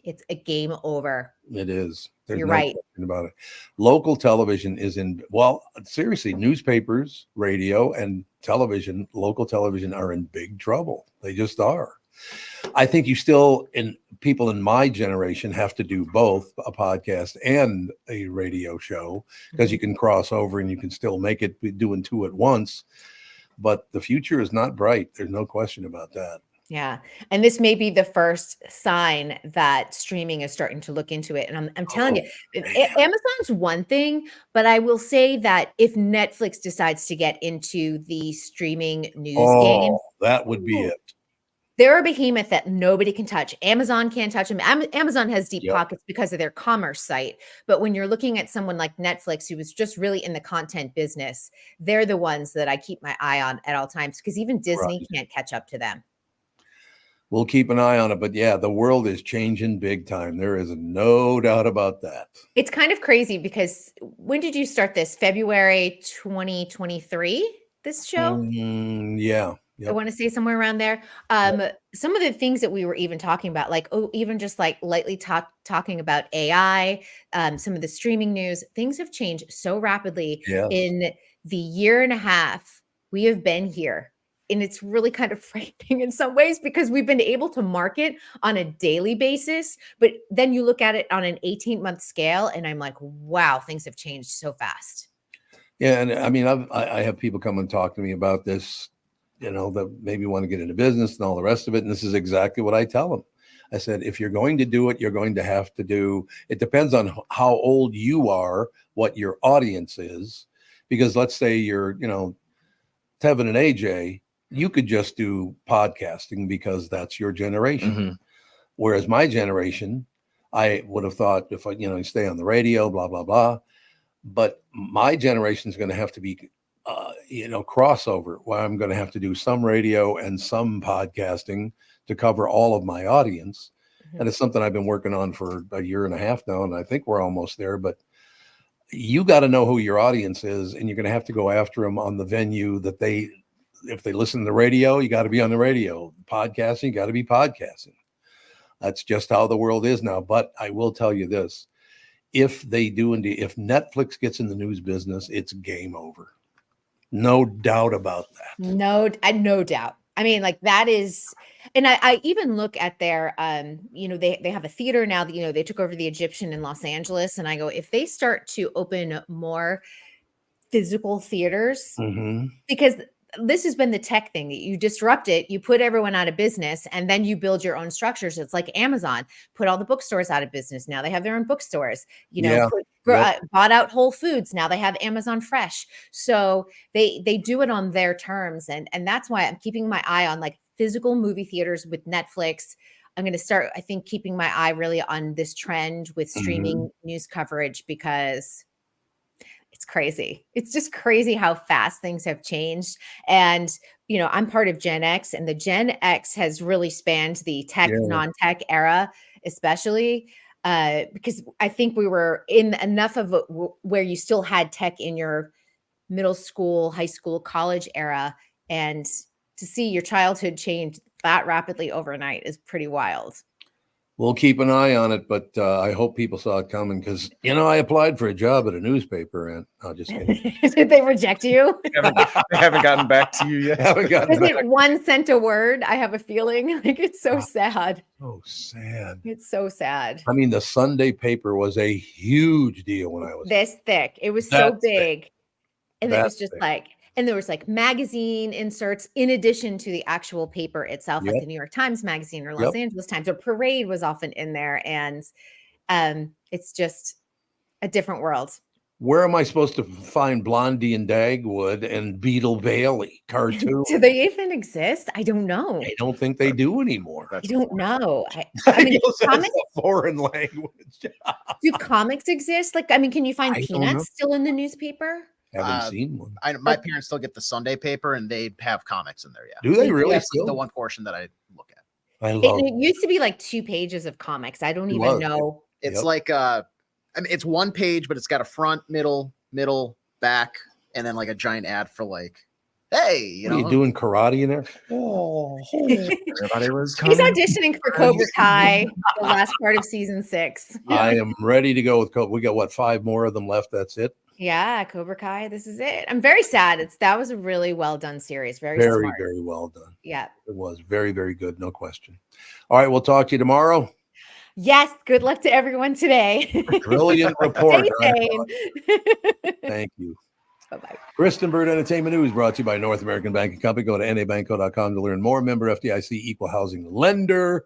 It's a game over. It is. There's You're no right. question about it. Local television is in, well, seriously, newspapers, radio, and television, local television are in big trouble. They just are. I think you still, people in my generation have to do both a podcast and a radio show, because you can cross over and you can still make it doing two at once. But the future is not bright. There's no question about that. Yeah. And this may be the first sign that streaming is starting to look into it. And I'm telling you, Amazon's one thing, but I will say that if Netflix decides to get into the streaming news game, that would be it. they're a behemoth that nobody can touch. Amazon can't touch them. Amazon has deep pockets because of their commerce site. But when you're looking at someone like Netflix, who was just really in the content business, they're the ones that I keep my eye on at all times, because even Disney can't catch up to them. We'll keep an eye on it. But yeah, the world is changing big time. There is no doubt about that. It's kind of crazy, because when did you start this? February 2023, this show? Yeah. I want to say somewhere around there. Some of the things that we were even talking about, like, even just like lightly talking about AI, some of the streaming news, things have changed so rapidly in the year and a half we have been here. And it's really kind of frightening in some ways, because we've been able to market on a daily basis. But then you look at it on an 18-month scale, and I'm like, wow, things have changed so fast. Yeah. And I mean, I have people come and talk to me about this, that maybe want to get into business and all the rest of it. And this is exactly what I tell them. I said, if you're going to do it, you're going to have to do, it depends on how old you are, what your audience is. Because let's say you're, Tevin and AJ, you could just do podcasting because that's your generation. Mm-hmm. Whereas my generation, I would have thought if I, stay on the radio, blah, blah, blah. But my generation is going to have to be, crossover, where I'm going to have to do some radio and some podcasting to cover all of my audience. Mm-hmm. And it's something I've been working on for a year and a half now. And I think we're almost there, but you got to know who your audience is, and you're going to have to go after them on the venue that if they listen to the radio, you got to be on the radio. Podcasting, you got to be podcasting. That's just how the world is now. But I will tell you this, if Netflix gets in the news business, it's game over. No doubt about that. No doubt. I mean, like, that is, and I even look at their, they have a theater now that, they took over the Egyptian in Los Angeles. And I go, if they start to open more physical theaters, because this has been the tech thing, that you disrupt it, you put everyone out of business, and then you build your own structures. It's like Amazon put all the bookstores out of business. Now they have their own bookstores, bought out Whole Foods. Now they have Amazon Fresh. So they do it on their terms. And that's why I'm keeping my eye on like physical movie theaters with Netflix. I'm going to start, I think, keeping my eye really on this trend with streaming news coverage, because it's crazy. It's just crazy how fast things have changed. And, I'm part of Gen X, and the Gen X has really spanned the tech, non-tech era, especially because I think we were in enough of where you still had tech in your middle school, high school, college era. And to see your childhood change that rapidly overnight is pretty wild. We'll keep an eye on it, but I hope people saw it coming because, I applied for a job at a newspaper and I'll just kidding. Did they reject you? They haven't gotten back to you yet. Is it 1 cent a word? I have a feeling like it's so sad. Oh, sad. It's so sad. I mean, the Sunday paper was a huge deal when I was This thick. It was so big. And it was just like, and there was like magazine inserts in addition to the actual paper itself, like the New York Times Magazine or Los Angeles Times, or Parade was often in there. And it's just a different world. Where am I supposed to find Blondie and Dagwood and Beetle Bailey cartoon? Do they even exist? I don't know. I don't think they do anymore. I don't know. I mean, that's a foreign language. Do comics exist? Like, I mean, can you find I don't know. Peanuts still in the newspaper? Haven't seen one. My parents still get the Sunday paper, and they have comics in there. Yeah, do they really? That's the one portion that I look at. I love it used to be like 2 pages of comics. I don't even know. It's like I mean, it's 1 page, but it's got a front, middle, back, and then like a giant ad for like, hey, What are you doing karate in there? Oh, everybody was He's auditioning for Cobra Kai, the last part of season 6. I am ready to go with Cobra. We got 5 more of them left. That's it. Yeah, Cobra Kai. This is it. I'm very sad. That was a really well done series. Very smart. Very well done. Yeah. It was very, very good. No question. All right. We'll talk to you tomorrow. Yes. Good luck to everyone today. Brilliant report. Stay sane. Thank you. Bye-bye. Kristyn Burtt Entertainment News brought to you by North American Banking Company. Go to nabanco.com to learn more. Member FDIC, equal housing lender.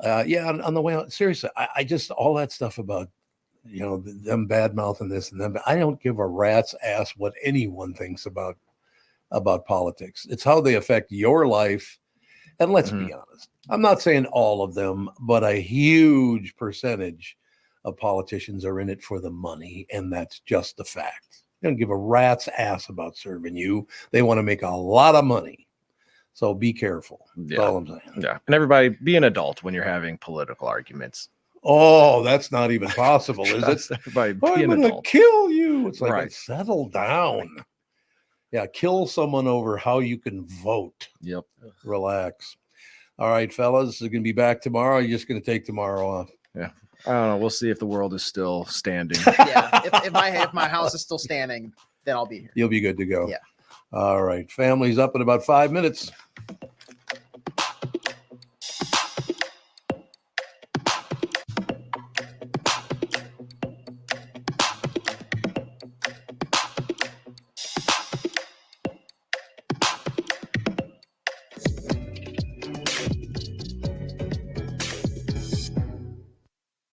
On the way out, seriously, I just, all that stuff about, them bad mouthing this and them. I don't give a rat's ass what anyone thinks about politics. It's how they affect your life. And let's be honest, I'm not saying all of them, but a huge percentage of politicians are in it for the money. And that's just the fact. They don't give a rat's ass about serving you. They want to make a lot of money. So be careful. That's all I'm saying. Yeah. And everybody be an adult when you're having political arguments. Oh, that's not even possible, is it? Everybody be I'm an gonna adult. kill you. It's like, Right. settle down. Yeah, kill someone over how you can vote. Yep. Relax. All right, fellas, we're gonna be back tomorrow. You're just gonna take tomorrow off. Yeah. I don't know. We'll see if the world is still standing. Yeah, if my house is still standing, then I'll be here. You'll be good to go. Yeah. All right, family's up in about 5 minutes.